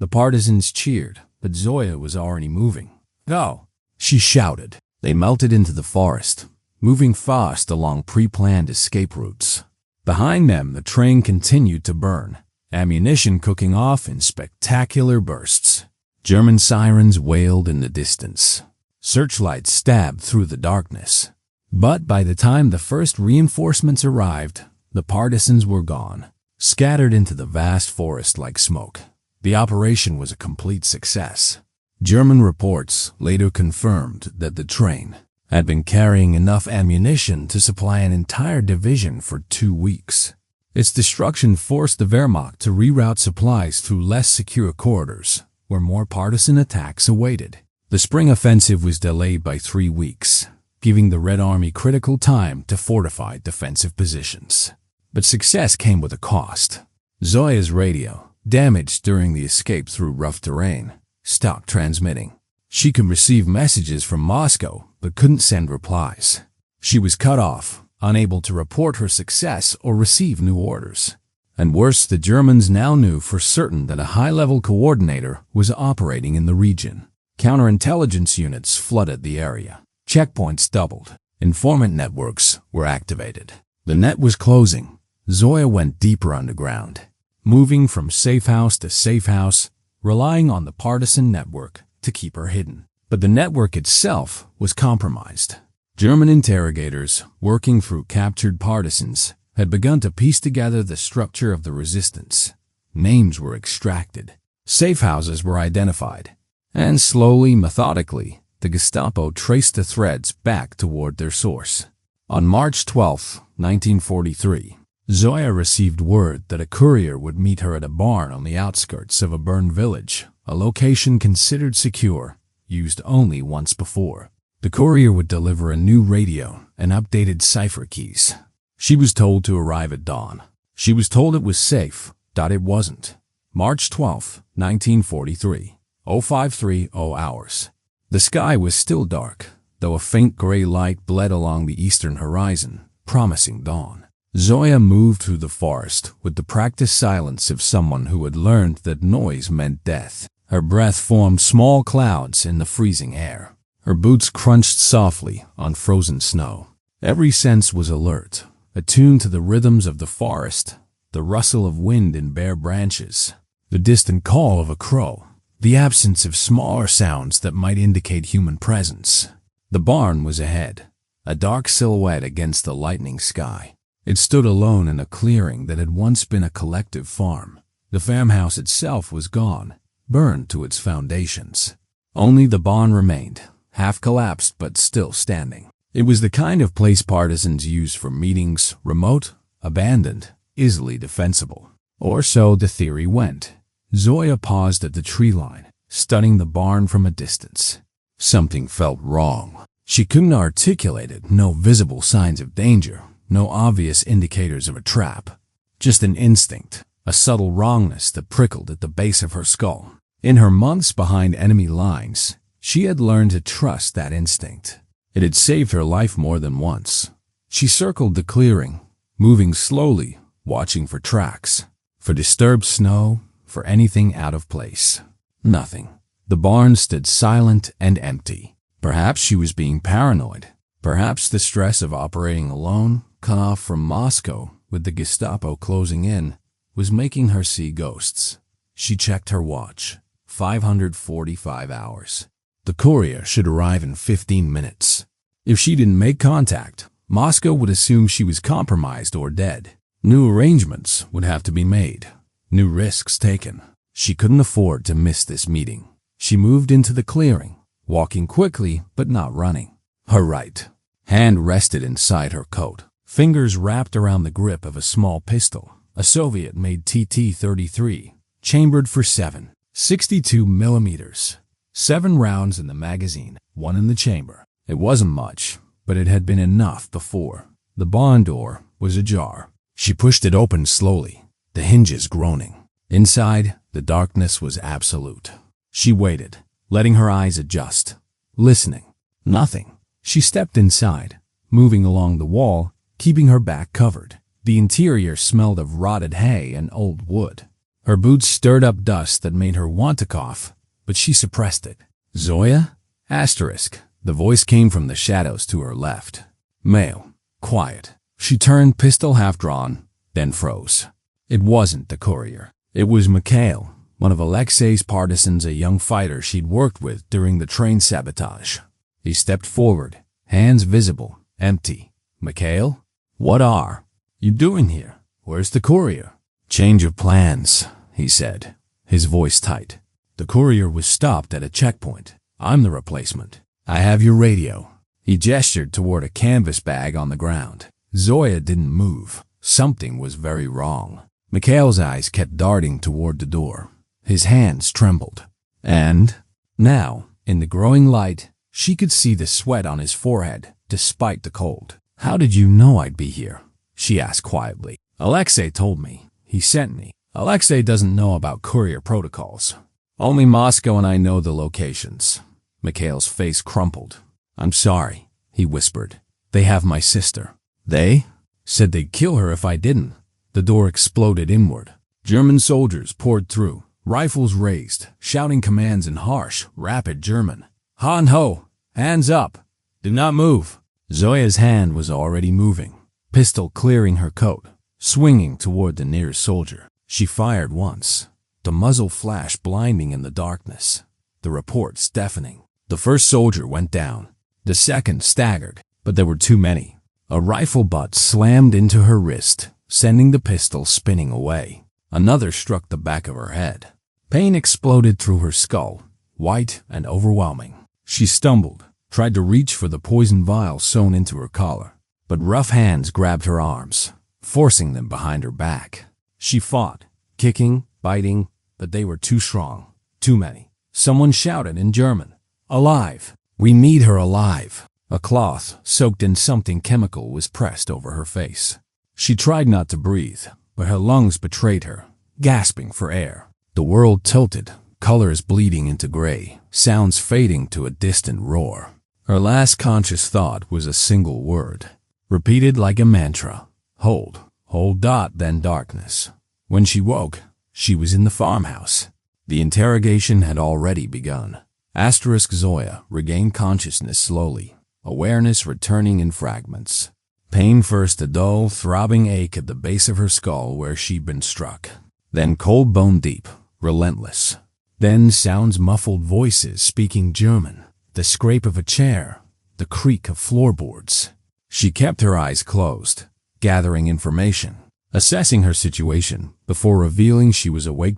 The partisans cheered, but Zoya was already moving. "Go!" she shouted. They melted into the forest, moving fast along pre-planned escape routes. Behind them, the train continued to burn, ammunition cooking off in spectacular bursts. German sirens wailed in the distance. Searchlights stabbed through the darkness. But by the time the first reinforcements arrived, the partisans were gone, scattered into the vast forest like smoke. The operation was a complete success. German reports later confirmed that the train had been carrying enough ammunition to supply an entire division for 2 weeks. Its destruction forced the Wehrmacht to reroute supplies through less secure corridors, where more partisan attacks awaited. The spring offensive was delayed by 3 weeks, giving the Red Army critical time to fortify defensive positions. But success came with a cost. Zoya's radio, damaged during the escape through rough terrain, stopped transmitting. She could receive messages from Moscow, but couldn't send replies. She was cut off, unable to report her success or receive new orders. And worse, the Germans now knew for certain that a high-level coordinator was operating in the region. Counterintelligence units flooded the area. Checkpoints doubled. Informant networks were activated. The net was closing. Zoya went deeper underground, moving from safe house to safe house, relying on the partisan network to keep her hidden. But the network itself was compromised. German interrogators, working through captured partisans, had begun to piece together the structure of the resistance. Names were extracted. Safe houses were identified. And slowly, methodically, the Gestapo traced the threads back toward their source. On March 12, 1943, Zoya received word that a courier would meet her at a barn on the outskirts of a burned village, a location considered secure, used only once before. The courier would deliver a new radio and updated cipher keys. She was told to arrive at dawn. She was told it was safe. It wasn't. March 12, 1943, 0530 hours. The sky was still dark, though a faint gray light bled along the eastern horizon, promising dawn. Zoya moved through the forest with the practiced silence of someone who had learned that noise meant death. Her breath formed small clouds in the freezing air. Her boots crunched softly on frozen snow. Every sense was alert, attuned to the rhythms of the forest, the rustle of wind in bare branches, the distant call of a crow, the absence of smaller sounds that might indicate human presence. The barn was ahead, a dark silhouette against the lightening sky. It stood alone in a clearing that had once been a collective farm. The farmhouse itself was gone, burned to its foundations. Only the barn remained, half collapsed but still standing. It was the kind of place partisans used for meetings, remote, abandoned, easily defensible. Or so the theory went. Zoya paused at the tree line, studying the barn from a distance. Something felt wrong. She couldn't articulate it, no visible signs of danger, no obvious indicators of a trap. Just an instinct, a subtle wrongness that prickled at the base of her skull. In her months behind enemy lines, she had learned to trust that instinct. It had saved her life more than once. She circled the clearing, moving slowly, watching for tracks, for disturbed snow, for anything out of place. Nothing. The barn stood silent and empty. Perhaps she was being paranoid. Perhaps the stress of operating alone, cut off from Moscow with the Gestapo closing in, was making her see ghosts. She checked her watch. 545 hours. The courier should arrive in 15 minutes. If she didn't make contact, Moscow would assume she was compromised or dead. New arrangements would have to be made. New risks taken. She couldn't afford to miss this meeting. She moved into the clearing, walking quickly but not running. Her right hand rested inside her coat, fingers wrapped around the grip of a small pistol, a Soviet-made TT-33, chambered for 7.62 millimeters. 7 rounds in the magazine, 1 in the chamber. It wasn't much, but it had been enough before. The barn door was ajar. She pushed it open slowly, the hinges groaning. Inside, the darkness was absolute. She waited, letting her eyes adjust, listening. Nothing. She stepped inside, moving along the wall, keeping her back covered. The interior smelled of rotted hay and old wood. Her boots stirred up dust that made her want to cough, but she suppressed it. Zoya? Asterisk. The voice came from the shadows to her left. Male. Quiet. She turned, pistol half drawn, then froze. It wasn't the courier. It was Mikhail, one of Alexei's partisans, a young fighter she'd worked with during the train sabotage. He stepped forward, hands visible, empty. Mikhail? What are you doing here? Where's the courier? Change of plans, he said, his voice tight. The courier was stopped at a checkpoint. I'm the replacement. I have your radio. He gestured toward a canvas bag on the ground. Zoya didn't move. Something was very wrong. Mikhail's eyes kept darting toward the door. His hands trembled. And now, in the growing light, she could see the sweat on his forehead, despite the cold. How did you know I'd be here? She asked quietly. Alexei told me. He sent me. Alexei doesn't know about courier protocols. Only Moscow and I know the locations. Mikhail's face crumpled. I'm sorry, he whispered. They have my sister. They? Said they'd kill her if I didn't. The door exploded inward. German soldiers poured through, rifles raised, shouting commands in harsh, rapid German. Han ho! Hands up! Do not move! Zoya's hand was already moving, pistol clearing her coat, swinging toward the nearest soldier. She fired once, the muzzle flash blinding in the darkness, the reports deafening. The first soldier went down. The second staggered, but there were too many. A rifle butt slammed into her wrist, sending the pistol spinning away. Another struck the back of her head. Pain exploded through her skull, white and overwhelming. She stumbled, tried to reach for the poison vial sewn into her collar, but rough hands grabbed her arms, forcing them behind her back. She fought, kicking, biting, but they were too strong, too many. Someone shouted in German, "Alive! We need her alive!" A cloth, soaked in something chemical, was pressed over her face. She tried not to breathe, but her lungs betrayed her, gasping for air. The world tilted, colors bleeding into gray, sounds fading to a distant roar. Her last conscious thought was a single word, repeated like a mantra. Hold, hold dot, then darkness. When she woke, she was in the farmhouse. The interrogation had already begun. Asterisk Zoya regained consciousness slowly, awareness returning in fragments. Pain first, a dull, throbbing ache at the base of her skull where she'd been struck. Then cold bone deep, relentless. Then sounds, muffled voices speaking German, the scrape of a chair, the creak of floorboards. She kept her eyes closed, gathering information, assessing her situation before revealing she was awake.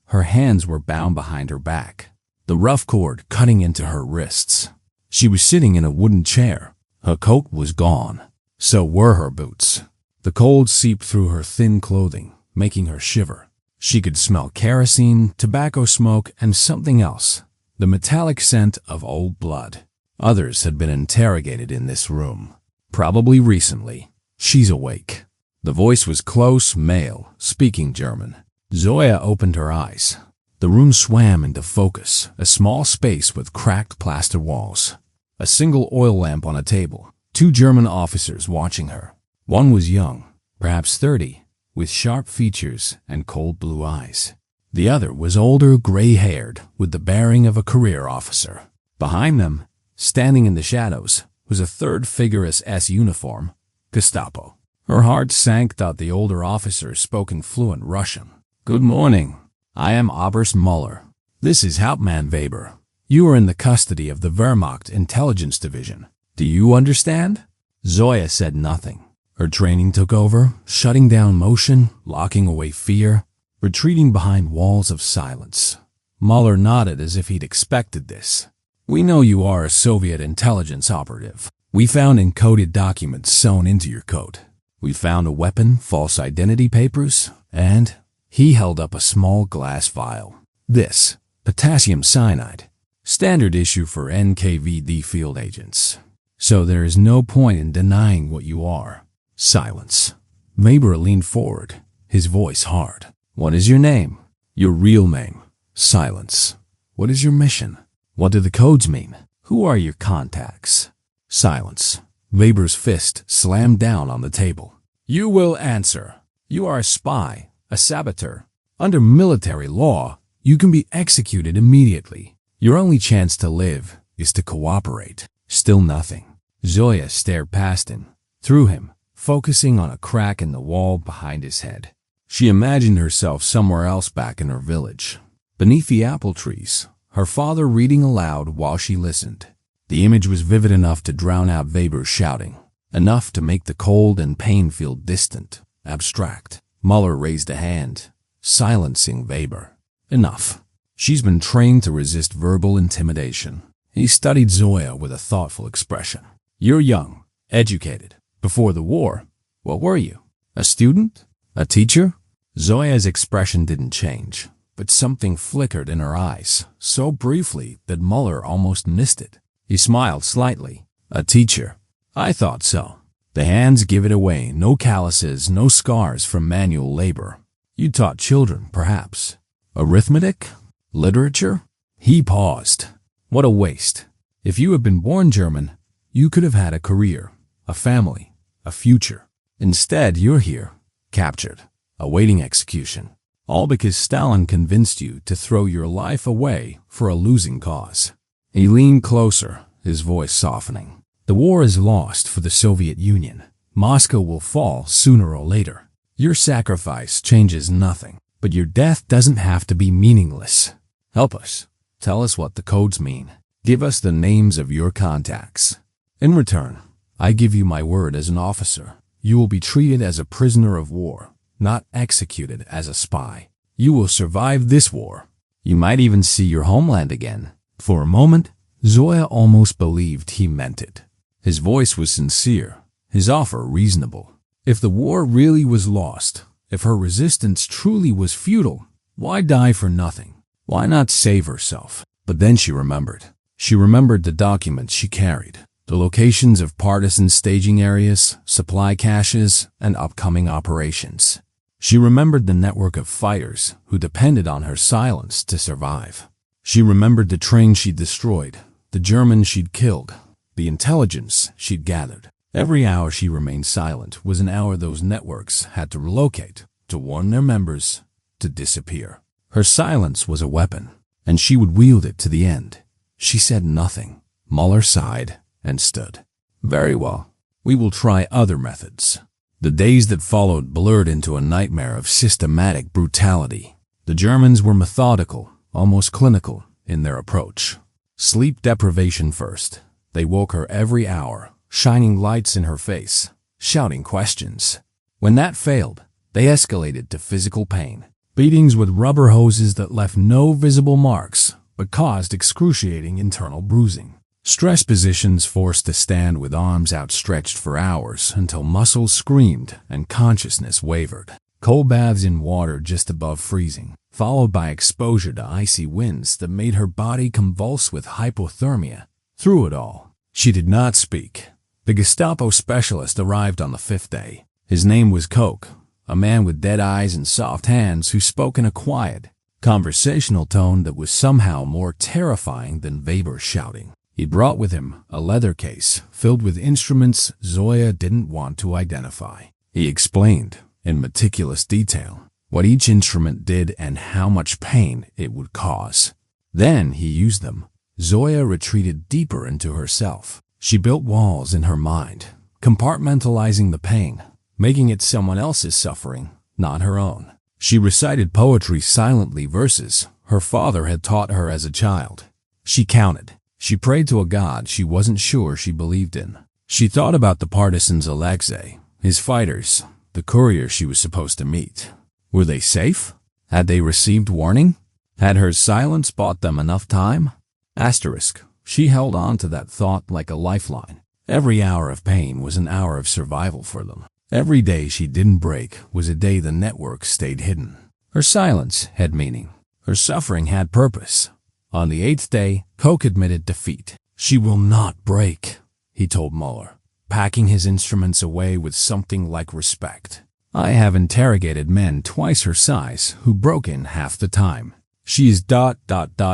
Her hands were bound behind her back, the rough cord cutting into her wrists. She was sitting in a wooden chair. Her coat was gone. So were her boots. The cold seeped through her thin clothing, making her shiver. She could smell kerosene, tobacco smoke, and something else, the metallic scent of old blood. Others had been interrogated in this room, probably recently. She's awake. The voice was close, male, speaking German. Zoya opened her eyes. The room swam into focus, a small space with cracked plaster walls. A single oil lamp on a table. 2 German officers watching her. One was young, perhaps 30, with sharp features and cold blue eyes. The other was older, gray-haired, with the bearing of a career officer. Behind them, standing in the shadows, was a third figure as S uniform, Gestapo. Her heart sank that the older officer spoke in fluent Russian. "Good morning. I am Oberst Muller. This is Hauptmann Weber. You are in the custody of the Wehrmacht Intelligence Division. Do you understand?" Zoya said nothing. Her training took over, shutting down motion, locking away fear, retreating behind walls of silence. Muller nodded as if he'd expected this. "We know you are a Soviet intelligence operative. We found encoded documents sewn into your coat. We found a weapon, false identity papers, and..." He held up a small glass vial. "This, potassium cyanide, standard issue for NKVD field agents. So there is no point in denying what you are." Silence. Weber leaned forward, his voice hard. "What is your name?" "Your real name." Silence. "What is your mission? What do the codes mean? Who are your contacts?" Silence. Weber's fist slammed down on the table. "You will answer. You are a spy, a saboteur. Under military law, you can be executed immediately. Your only chance to live is to cooperate." Still nothing. Zoya stared past him, through him, focusing on a crack in the wall behind his head. She imagined herself somewhere else back in her village, beneath the apple trees, her father reading aloud while she listened. The image was vivid enough to drown out Weber's shouting, enough to make the cold and pain feel distant, abstract. Muller raised a hand, silencing Weber. "Enough. She's been trained to resist verbal intimidation." He studied Zoya with a thoughtful expression. "You're young, educated. Before the war, what were you? A student? A teacher?" Zoya's expression didn't change, but something flickered in her eyes, so briefly that Muller almost missed it. He smiled slightly. "A teacher. I thought so. The hands give it away, no calluses, no scars from manual labor. You taught children, perhaps. Arithmetic? Literature?" He paused. What a waste. If you had been born German, you could have had a career, a family, a future. Instead, you're here, captured, awaiting execution. All because Stalin convinced you to throw your life away for a losing cause. He leaned closer, his voice softening. "The war is lost for the Soviet Union. Moscow will fall sooner or later. Your sacrifice changes nothing, but your death doesn't have to be meaningless. Help us. Tell us what the codes mean. Give us the names of your contacts. In return, I give you my word as an officer. You will be treated as a prisoner of war, not executed as a spy. You will survive this war. You might even see your homeland again." For a moment, Zoya almost believed he meant it. His voice was sincere, his offer reasonable. If the war really was lost, if her resistance truly was futile, why die for nothing? Why not save herself? But then she remembered. She remembered the documents she carried, the locations of partisan staging areas, supply caches, and upcoming operations. She remembered the network of fighters who depended on her silence to survive. She remembered the train she'd destroyed, the Germans she'd killed, the intelligence she'd gathered. Every hour she remained silent was an hour those networks had to relocate, to warn their members, to disappear. Her silence was a weapon, and she would wield it to the end. She said nothing. Muller sighed and stood. "Very well. We will try other methods." The days that followed blurred into a nightmare of systematic brutality. The Germans were methodical, almost clinical, in their approach. Sleep deprivation first. They woke her every hour, shining lights in her face, shouting questions. When that failed, they escalated to physical pain. Beatings with rubber hoses that left no visible marks, but caused excruciating internal bruising. Stress positions forced to stand with arms outstretched for hours until muscles screamed and consciousness wavered. Cold baths in water just above freezing, followed by exposure to icy winds that made her body convulse with hypothermia. Through it all, she did not speak. The Gestapo specialist arrived on the 5th day. His name was Koch, a man with dead eyes and soft hands who spoke in a quiet, conversational tone that was somehow more terrifying than Weber's shouting. He brought with him a leather case filled with instruments Zoya didn't want to identify. He explained, in meticulous detail, what each instrument did and how much pain it would cause. Then he used them. Zoya retreated deeper into herself. She built walls in her mind, compartmentalizing the pain, making it someone else's suffering, not her own. She recited poetry silently, verses her father had taught her as a child. She counted. She prayed to a god she wasn't sure she believed in. She thought about the partisans Alexei, his fighters, the courier she was supposed to meet. Were they safe? Had they received warning? Had her silence bought them enough time? Asterisk. She held on to that thought like a lifeline. Every hour of pain was an hour of survival for them. Every day she didn't break was a day the network stayed hidden. Her silence had meaning. Her suffering had purpose. On the 8th day, Koch admitted defeat. "She will not break," he told Muller, packing his instruments away with something like respect. "I have interrogated men twice her size who broke in half the time. She is ...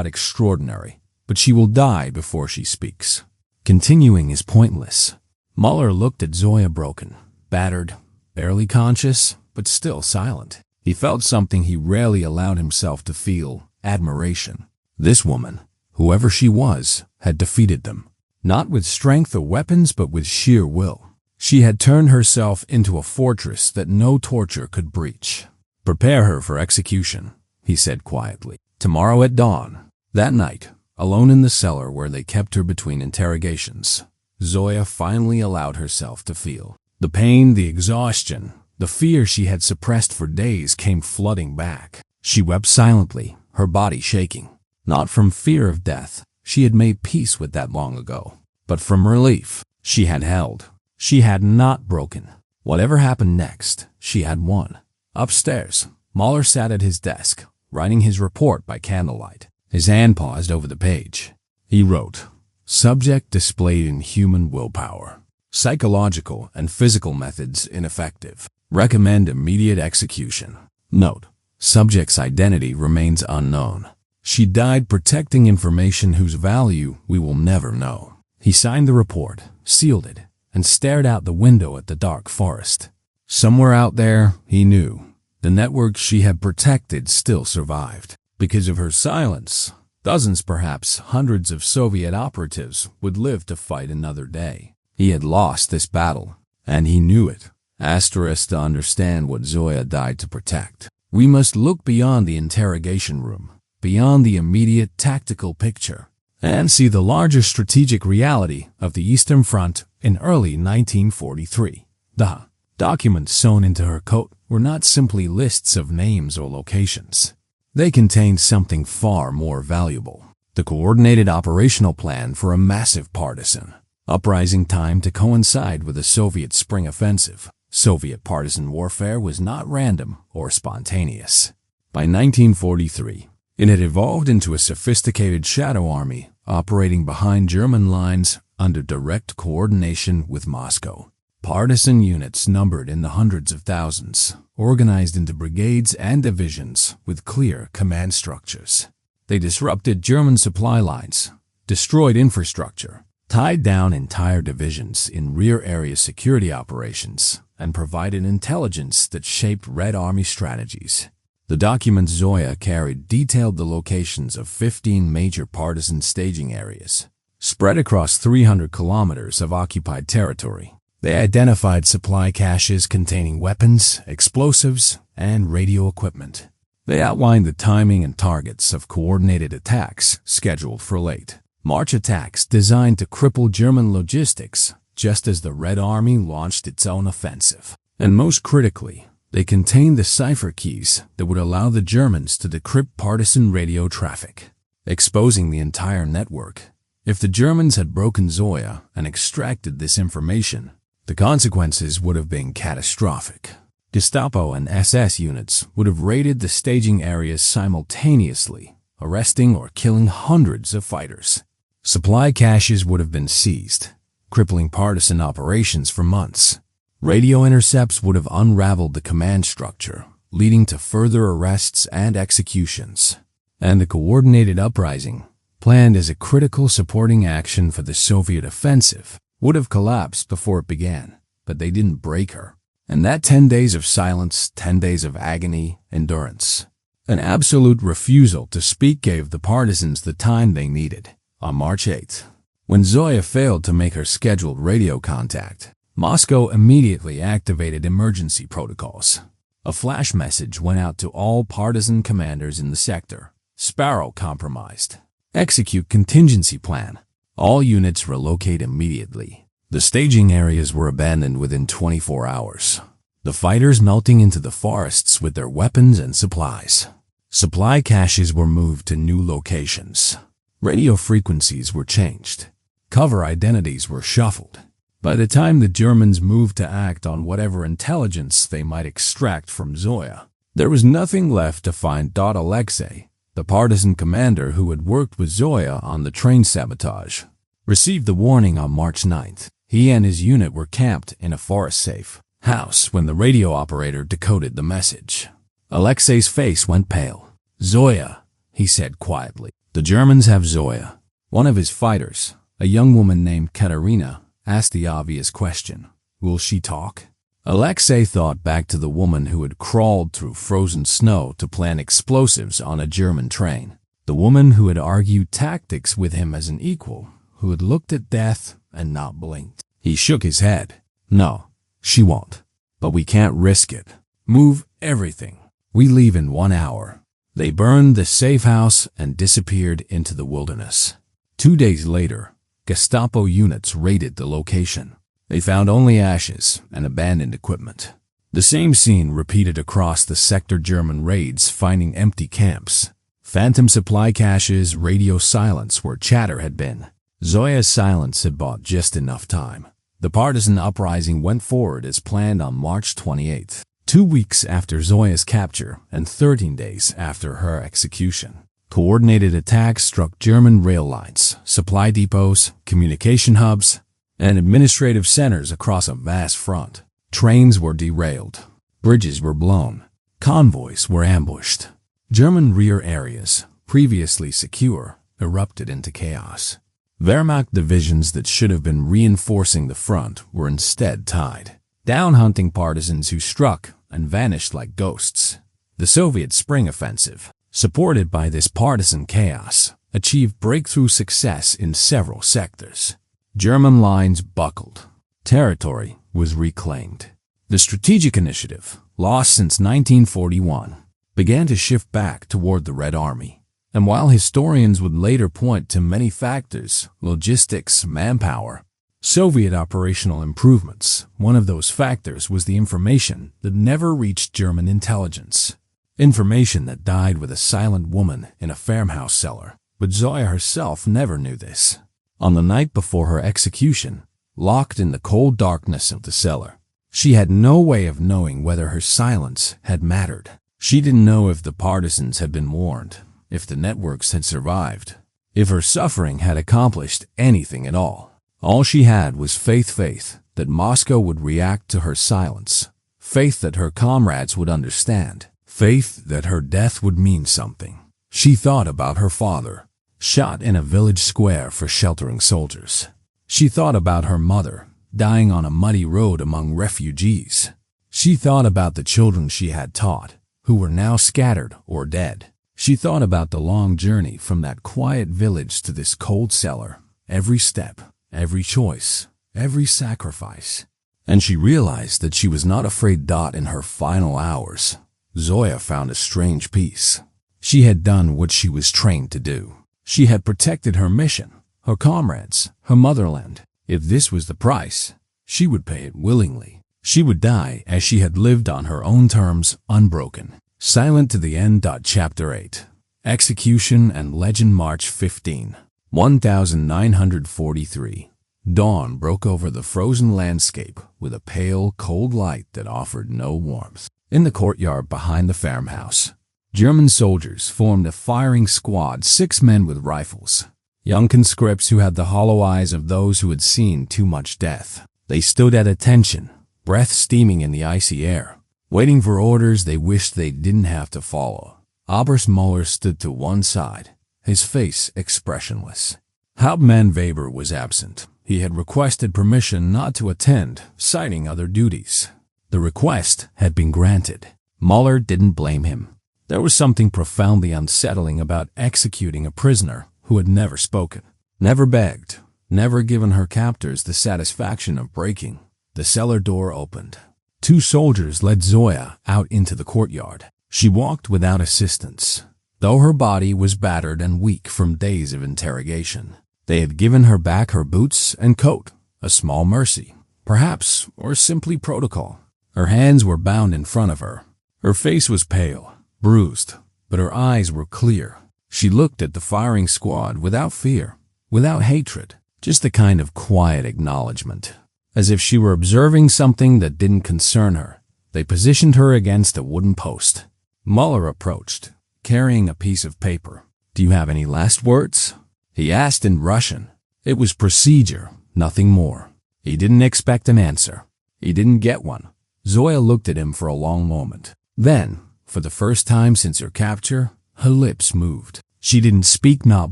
extraordinary, but she will die before she speaks." Continuing is pointless. Muller looked at Zoya, broken, battered, barely conscious, but still silent. He felt something he rarely allowed himself to feel: admiration. This woman, whoever she was, had defeated them. Not with strength or weapons, but with sheer will. She had turned herself into a fortress that no torture could breach. "Prepare her for execution," he said quietly. "Tomorrow at dawn." That night, alone in the cellar where they kept her between interrogations, Zoya finally allowed herself to feel. The pain, the exhaustion, the fear she had suppressed for days came flooding back. She wept silently, her body shaking. Not from fear of death. She had made peace with that long ago. But from relief. She had held. She had not broken. Whatever happened next, she had won. Upstairs, Muller sat at his desk, writing his report by candlelight. His hand paused over the page. He wrote, "Subject displayed inhuman willpower. Psychological and physical methods ineffective. Recommend immediate execution. Note, subject's identity remains unknown. She died protecting information whose value we will never know." He signed the report, sealed it, and stared out the window at the dark forest. Somewhere out there, he knew, the network she had protected still survived. Because of her silence, dozens, perhaps hundreds of Soviet operatives would live to fight another day. He had lost this battle, and he knew it. Asterisk to understand what Zoya died to protect. We must look beyond the interrogation room, beyond the immediate tactical picture, and see the larger strategic reality of the Eastern Front in early 1943. The documents sewn into her coat were not simply lists of names or locations. They contained something far more valuable: the coordinated operational plan for a massive partisan uprising timed to coincide with the Soviet Spring Offensive. Soviet partisan warfare was not random or spontaneous. By 1943, it had evolved into a sophisticated shadow army operating behind German lines under direct coordination with Moscow. Partisan units numbered in the hundreds of thousands, organized into brigades and divisions with clear command structures. They disrupted German supply lines, destroyed infrastructure, tied down entire divisions in rear area security operations, and provided intelligence that shaped Red Army strategies. The documents Zoya carried detailed the locations of 15 major partisan staging areas, spread across 300 kilometers of occupied territory. They identified supply caches containing weapons, explosives, and radio equipment. They outlined the timing and targets of coordinated attacks scheduled for late March attacks designed to cripple German logistics just as the Red Army launched its own offensive. And most critically, they contained the cipher keys that would allow the Germans to decrypt partisan radio traffic, exposing the entire network. If the Germans had broken Zoya and extracted this information, the consequences would have been catastrophic. Gestapo and SS units would have raided the staging areas simultaneously, arresting or killing hundreds of fighters. Supply caches would have been seized, crippling partisan operations for months. Radio intercepts would have unraveled the command structure, leading to further arrests and executions. And a coordinated uprising, planned as a critical supporting action for the Soviet offensive, would have collapsed before it began, but they didn't break her. And that 10 days of silence, 10 days of agony, endurance, an absolute refusal to speak gave the partisans the time they needed. On March 8th, when Zoya failed to make her scheduled radio contact, Moscow immediately activated emergency protocols. A flash message went out to all partisan commanders in the sector. Sparrow compromised. Execute contingency plan. All units relocate immediately. The staging areas were abandoned within 24 hours. The fighters melting into the forests with their weapons and supplies. Supply caches were moved to new locations. Radio frequencies were changed. Cover identities were shuffled. By the time the Germans moved to act on whatever intelligence they might extract from Zoya, there was nothing left to find. Alexei, the partisan commander who had worked with Zoya on the train sabotage, received the warning on March 9th. He and his unit were camped in a forest-safe house when the radio operator decoded the message. Alexei's face went pale. "Zoya," he said quietly. "The Germans have Zoya." One of his fighters, a young woman named Katerina, asked the obvious question. Will she talk? Alexei thought back to the woman who had crawled through frozen snow to plant explosives on a German train. The woman who had argued tactics with him as an equal, who had looked at death and not blinked. He shook his head. "No, she won't. But we can't risk it. Move everything. We leave in 1 hour." They burned the safe house and disappeared into the wilderness. 2 days later, Gestapo units raided the location. They found only ashes and abandoned equipment. The same scene repeated across the sector. German raids finding empty camps, phantom supply caches, radio silence where chatter had been. Zoya's silence had bought just enough time. The partisan uprising went forward as planned on March 28th, 2 weeks after Zoya's capture and 13 days after her execution. Coordinated attacks struck German rail lines, supply depots, communication hubs, and administrative centers across a vast front. Trains were derailed. Bridges were blown. Convoys were ambushed. German rear areas, previously secure, erupted into chaos. Wehrmacht divisions that should have been reinforcing the front were instead tied down, hunting partisans who struck and vanished like ghosts. The Soviet spring offensive, supported by this partisan chaos, achieved breakthrough success in several sectors. German lines buckled. Territory was reclaimed. The strategic initiative, lost since 1941, began to shift back toward the Red Army. And while historians would later point to many factors, logistics, manpower, Soviet operational improvements, one of those factors was the information that never reached German intelligence. Information that died with a silent woman in a farmhouse cellar. But Zoya herself never knew this. On the night before her execution, locked in the cold darkness of the cellar, she had no way of knowing whether her silence had mattered. She didn't know if the partisans had been warned, if the networks had survived, if her suffering had accomplished anything at all. All she had was faith that Moscow would react to her silence, faith that her comrades would understand, faith that her death would mean something. She thought about her father, shot in a village square for sheltering soldiers. She thought about her mother, dying on a muddy road among refugees. She thought about the children she had taught, who were now scattered or dead. She thought about the long journey from that quiet village to this cold cellar, every step, every choice, every sacrifice. And she realized that she was not afraid. In her final hours, Zoya found a strange peace. She had done what she was trained to do. She had protected her mission, her comrades, her motherland. If this was the price, she would pay it willingly. She would die as she had lived on her own terms, unbroken. Silent to the end. Chapter 8. Execution and Legend. March 15, 1943. Dawn broke over the frozen landscape with a pale, cold light that offered no warmth. In the courtyard behind the farmhouse, German soldiers formed a firing squad, 6 men with rifles. young conscripts who had the hollow eyes of those who had seen too much death. They stood at attention, breath steaming in the icy air, waiting for orders they wished they didn't have to follow. Oberst Muller stood to one side, his face expressionless. Hauptmann Weber was absent. He had requested permission not to attend, citing other duties. The request had been granted. Muller didn't blame him. There was something profoundly unsettling about executing a prisoner who had never spoken, never begged, never given her captors the satisfaction of breaking. The cellar door opened. Two soldiers led Zoya out into the courtyard. She walked without assistance, though her body was battered and weak from days of interrogation. They had given her back her boots and coat, a small mercy, perhaps, or simply protocol. Her hands were bound in front of her. Her face was pale, bruised, but her eyes were clear. She looked at the firing squad without fear, without hatred, just a kind of quiet acknowledgement, as if she were observing something that didn't concern her. They positioned her against a wooden post. Muller approached, carrying a piece of paper. "Do you have any last words?" he asked in Russian. It was procedure, nothing more. He didn't expect an answer. He didn't get one. Zoya looked at him for a long moment. Then, for the first time since her capture, her lips moved. She didn't speak, not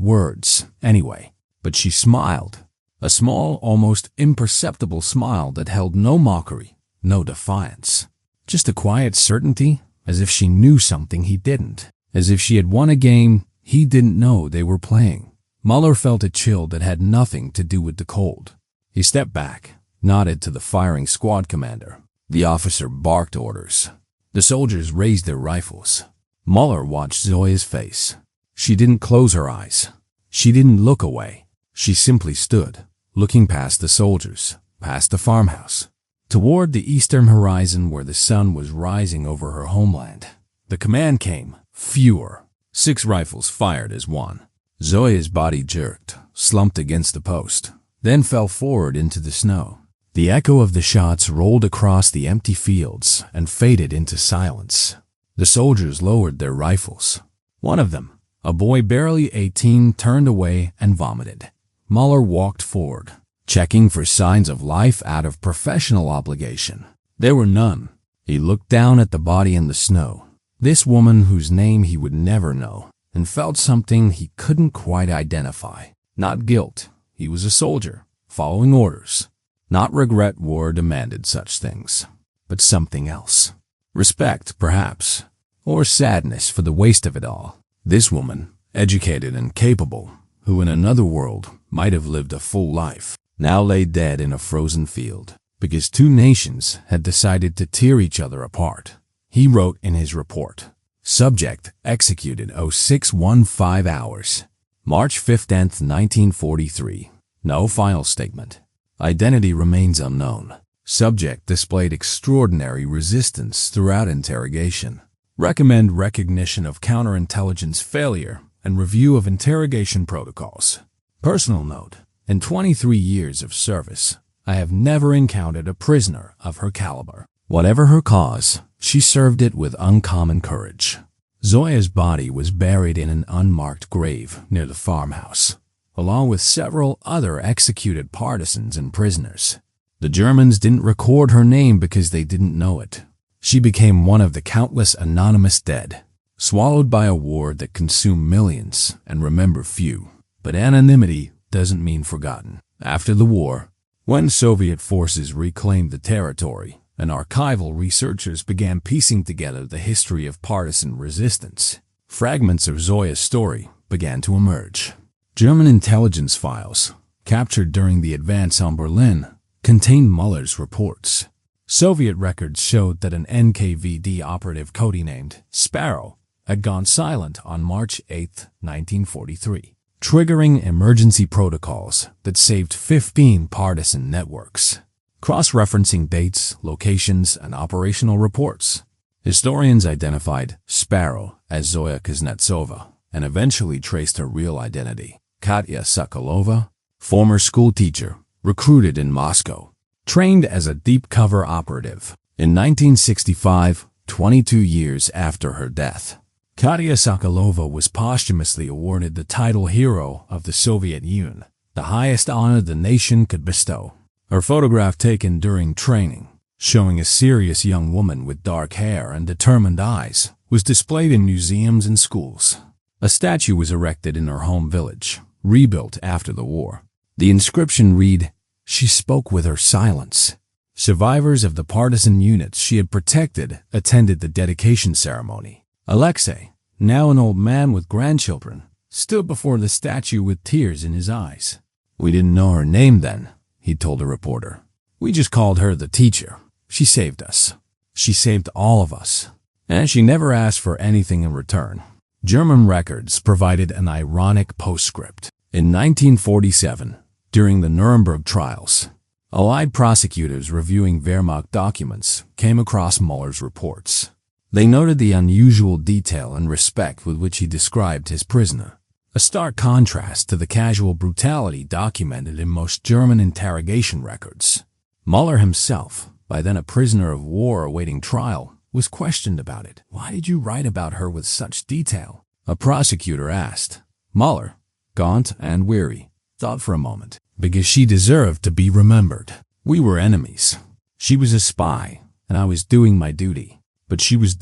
words, anyway, but she smiled. A small, almost imperceptible smile that held no mockery, no defiance. Just a quiet certainty, as if she knew something he didn't. As if she had won a game he didn't know they were playing. Muller felt a chill that had nothing to do with the cold. He stepped back, nodded to the firing squad commander. The officer barked orders. The soldiers raised their rifles. Muller watched Zoya's face. She didn't close her eyes. She didn't look away. She simply stood, looking past the soldiers, past the farmhouse, toward the eastern horizon where the sun was rising over her homeland. The command came, fewer. 6 rifles fired as one. Zoya's body jerked, slumped against the post, then fell forward into the snow. The echo of the shots rolled across the empty fields and faded into silence. The soldiers lowered their rifles. One of them, a boy barely 18, turned away and vomited. Muller walked forward, checking for signs of life out of professional obligation. There were none. He looked down at the body in the snow, this woman whose name he would never know, and felt something he couldn't quite identify. Not guilt. He was a soldier, following orders. Not regret war demanded such things, but something else. Respect, perhaps, or sadness for the waste of it all. This woman, educated and capable, who in another world might have lived a full life, now lay dead in a frozen field because 2 nations had decided to tear each other apart. He wrote in his report, "Subject executed 0615 hours. March 15, 1943. No final statement. Identity remains unknown. Subject displayed extraordinary resistance throughout interrogation. Recommend recognition of counterintelligence failure and review of interrogation protocols. Personal note, in 23 years of service, I have never encountered a prisoner of her caliber. Whatever her cause, she served it with uncommon courage." Zoya's body was buried in an unmarked grave near the farmhouse, along with several other executed partisans and prisoners. The Germans didn't record her name because they didn't know it. She became one of the countless anonymous dead, swallowed by a war that consumed millions and remembered few. But anonymity doesn't mean forgotten. After the war, when Soviet forces reclaimed the territory, and archival researchers began piecing together the history of partisan resistance, fragments of Zoya's story began to emerge. German intelligence files, captured during the advance on Berlin, contained Muller's reports. Soviet records showed that an NKVD operative codenamed Sparrow had gone silent on March 8, 1943, triggering emergency protocols that saved 15 partisan networks. Cross-referencing dates, locations, and operational reports, historians identified Sparrow as Zoya Kuznetsova and eventually traced her real identity. Katya Sokolova, former schoolteacher, recruited in Moscow, trained as a deep-cover operative. In 1965, 22 years after her death, Katya Sokolova was posthumously awarded the title Hero of the Soviet Union, the highest honor the nation could bestow. Her photograph taken during training, showing a serious young woman with dark hair and determined eyes, was displayed in museums and schools. A statue was erected in her home village, rebuilt after the war. The inscription read, "She spoke with her silence." Survivors of the partisan units she had protected attended the dedication ceremony. Alexei, now an old man with grandchildren, stood before the statue with tears in his eyes. "We didn't know her name then," he told a reporter. "We just called her the teacher. She saved us. She saved all of us. And she never asked for anything in return." German records provided an ironic postscript. In 1947, during the Nuremberg trials, Allied prosecutors reviewing Wehrmacht documents came across Muller's reports. They noted the unusual detail and respect with which he described his prisoner, a stark contrast to the casual brutality documented in most German interrogation records. Muller himself, by then a prisoner of war awaiting trial, was questioned about it. "Why did you write about her with such detail?" a prosecutor asked. Muller, gaunt and weary, thought for a moment. "Because she deserved to be remembered. We were enemies. She was a spy, and I was doing my duty. But she was ...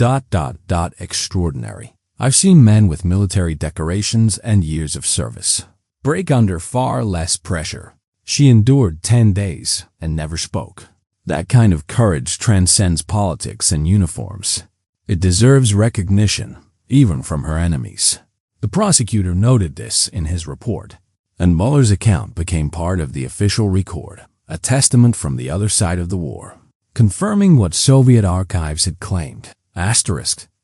extraordinary. I've seen men with military decorations and years of service break under far less pressure. She endured 10 days and never spoke. That kind of courage transcends politics and uniforms. It deserves recognition, even from her enemies." The prosecutor noted this in his report, and Muller's account became part of the official record, a testament from the other side of the war, confirming what Soviet archives had claimed.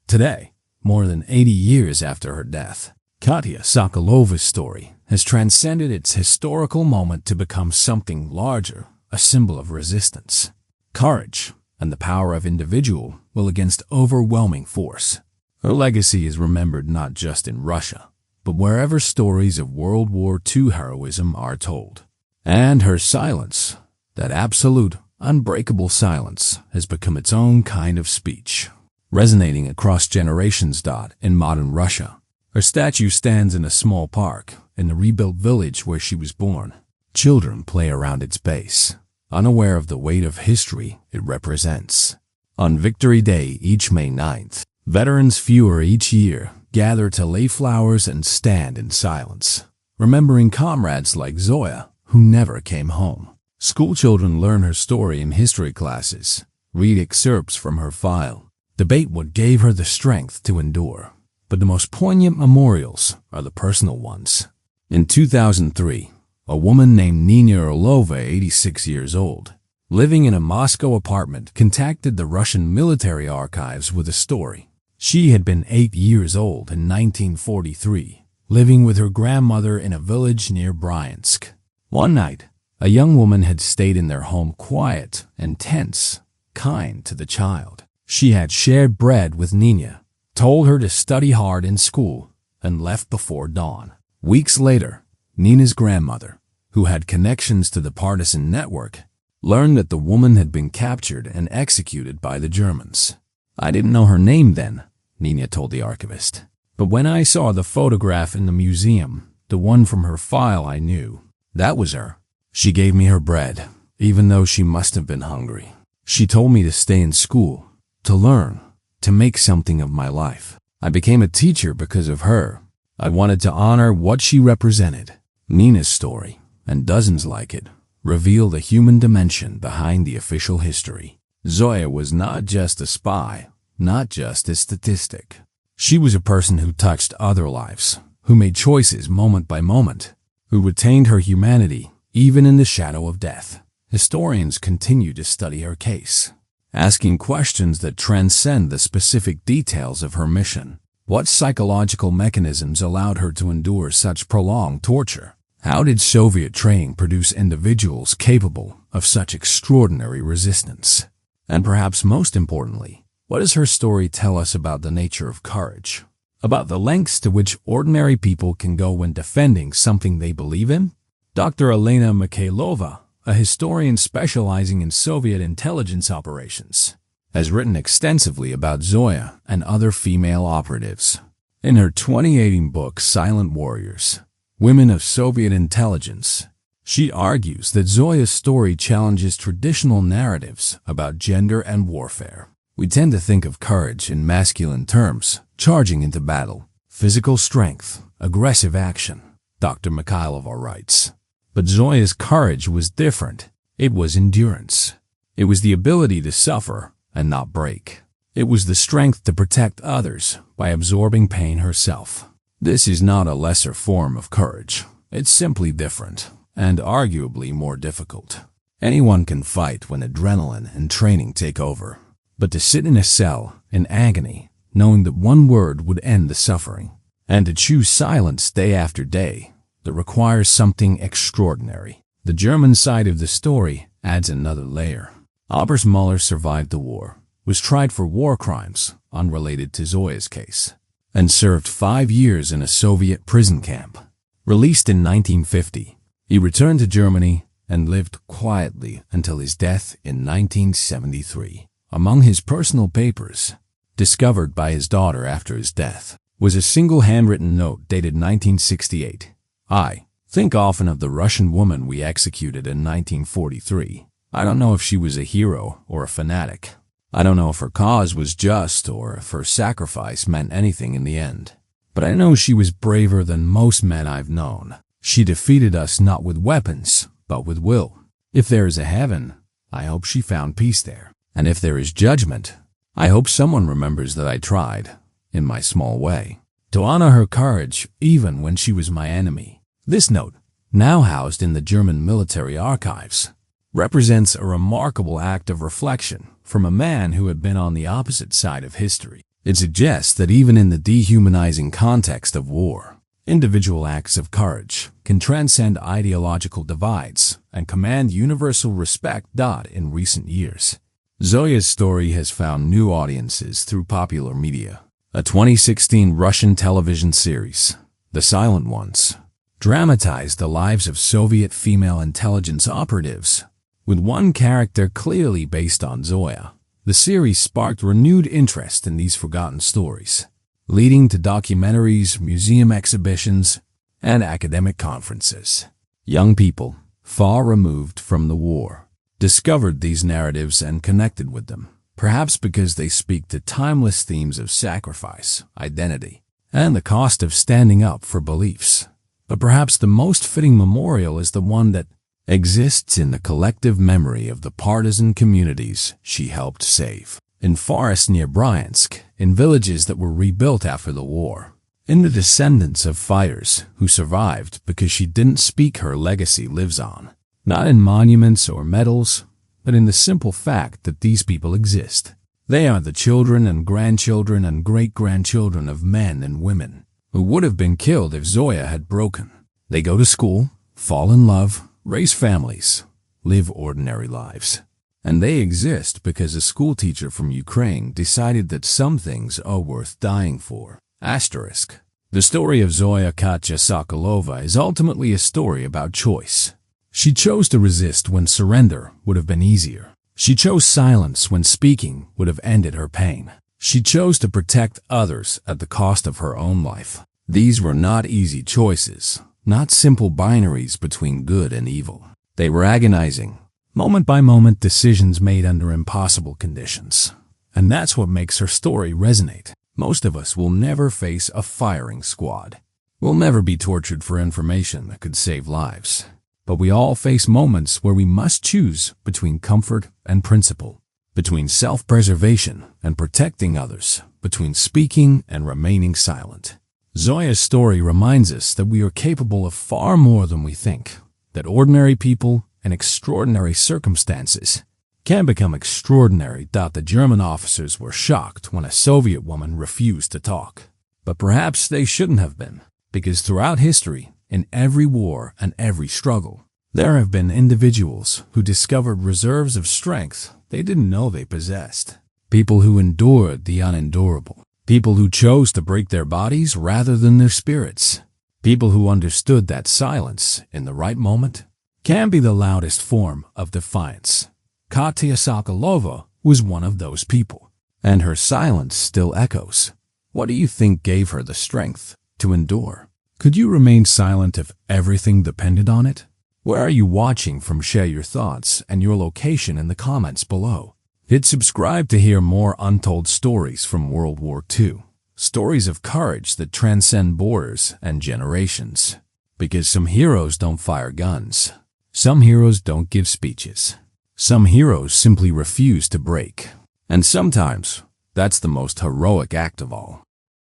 Today, more than 80 years after her death, Katya Sokolova's story has transcended its historical moment to become something larger, a symbol of resistance, courage, and the power of individual will against overwhelming force. Her legacy is remembered not just in Russia, but wherever stories of World War II heroism are told. And her silence, that absolute, unbreakable silence, has become its own kind of speech, resonating across generations. In modern Russia, her statue stands in a small park in the rebuilt village where she was born. Children play around its base, unaware of the weight of history it represents. On Victory Day, each May 9th, veterans fewer each year gather to lay flowers and stand in silence, remembering comrades like Zoya, who never came home. Schoolchildren learn her story in history classes, read excerpts from her file, debate what gave her the strength to endure. But the most poignant memorials are the personal ones. In 2003, a woman named Nina Orlova, 86 years old, living in a Moscow apartment, contacted the Russian military archives with a story. She had been 8 years old in 1943, living with her grandmother in a village near Bryansk. One night, a young woman had stayed in their home, quiet and tense, kind to the child. She had shared bread with Nina, told her to study hard in school, and left before dawn. Weeks later, Nina's grandmother, who had connections to the partisan network, learned that the woman had been captured and executed by the Germans. "I didn't know her name then," Nina told the archivist. "But when I saw the photograph in the museum, the one from her file, I knew. That was her. She gave me her bread, even though she must have been hungry. She told me to stay in school, to learn, to make something of my life. I became a teacher because of her. I wanted to honor what she represented." Nina's story, and dozens like it, reveal the human dimension behind the official history. Zoya was not just a spy, not just a statistic. She was a person who touched other lives, who made choices moment by moment, who retained her humanity even in the shadow of death. Historians continue to study her case, asking questions that transcend the specific details of her mission. What psychological mechanisms allowed her to endure such prolonged torture? How did Soviet training produce individuals capable of such extraordinary resistance? And perhaps most importantly, what does her story tell us about the nature of courage? About the lengths to which ordinary people can go when defending something they believe in? Dr. Elena Mikhailova, a historian specializing in Soviet intelligence operations, has written extensively about Zoya and other female operatives. In her 2018 book, Silent Warriors, Women of Soviet Intelligence, she argues that Zoya's story challenges traditional narratives about gender and warfare. We tend to think of courage in masculine terms, charging into battle, physical strength, aggressive action, Dr. Mikhailova writes. But Zoya's courage was different. It was endurance. It was the ability to suffer and not break. It was the strength to protect others by absorbing pain herself. This is not a lesser form of courage. It's simply different and arguably more difficult. Anyone can fight when adrenaline and training take over. But to sit in a cell in agony, knowing that one word would end the suffering, and to choose silence day after day, that requires something extraordinary. The German side of the story adds another layer. Oberst Muller survived the war, was tried for war crimes unrelated to Zoya's case, and served 5 years in a Soviet prison camp. Released in 1950, he returned to Germany and lived quietly until his death in 1973. Among his personal papers, discovered by his daughter after his death, was a single handwritten note dated 1968. I think often of the Russian woman we executed in 1943. I don't know if she was a hero or a fanatic. I don't know if her cause was just or if her sacrifice meant anything in the end. But I know she was braver than most men I've known. She defeated us not with weapons, but with will. If there is a heaven, I hope she found peace there. And if there is judgment, I hope someone remembers that I tried, in my small way, to honor her courage even when she was my enemy. This note, now housed in the German military archives, represents a remarkable act of reflection from a man who had been on the opposite side of history. It suggests that even in the dehumanizing context of war, individual acts of courage can transcend ideological divides and command universal respect. In recent years, Zoya's story has found new audiences through popular media. A 2016 Russian television series, The Silent Ones, dramatized the lives of Soviet female intelligence operatives, with one character clearly based on Zoya. The series sparked renewed interest in these forgotten stories, leading to documentaries, museum exhibitions, and academic conferences. Young people, far removed from the war, discovered these narratives and connected with them, perhaps because they speak to timeless themes of sacrifice, identity, and the cost of standing up for beliefs. But perhaps the most fitting memorial is the one that exists in the collective memory of the partisan communities she helped save. In forests near Bryansk, in villages that were rebuilt after the war, in the descendants of fighters who survived because she didn't speak, her legacy lives on. Not in monuments or medals, but in the simple fact that these people exist. They are the children and grandchildren and great-grandchildren of men and women who would have been killed if Zoya had broken. They go to school, fall in love, raise families, live ordinary lives. And they exist because a schoolteacher from Ukraine decided that some things are worth dying for. Asterisk. The story of Zoya Katya Sokolova is ultimately a story about choice. She chose to resist when surrender would have been easier. She chose silence when speaking would have ended her pain. She chose to protect others at the cost of her own life. These were not easy choices, not simple binaries between good and evil. They were agonizing, moment-by-moment decisions made under impossible conditions. And that's what makes her story resonate. Most of us will never face a firing squad. We'll never be tortured for information that could save lives. But we all face moments where we must choose between comfort and principle, between self-preservation and protecting others, between speaking and remaining silent. Zoya's story reminds us that we are capable of far more than we think, that ordinary people and extraordinary circumstances can become extraordinary. The German officers were shocked when a Soviet woman refused to talk. But perhaps they shouldn't have been, because throughout history, in every war and every struggle, there have been individuals who discovered reserves of strength they didn't know they possessed. People who endured the unendurable. People who chose to break their bodies rather than their spirits. People who understood that silence, in the right moment, can be the loudest form of defiance. Katya Sokolova was one of those people, and her silence still echoes, What do you think gave her the strength to endure? Could you remain silent if everything depended on it? Where are you watching from? Share your thoughts and your location in the comments below. Hit subscribe to hear more untold stories from World War II. Stories of courage that transcend borders and generations. Because some heroes don't fire guns. Some heroes don't give speeches. Some heroes simply refuse to break. And sometimes, that's the most heroic act of all.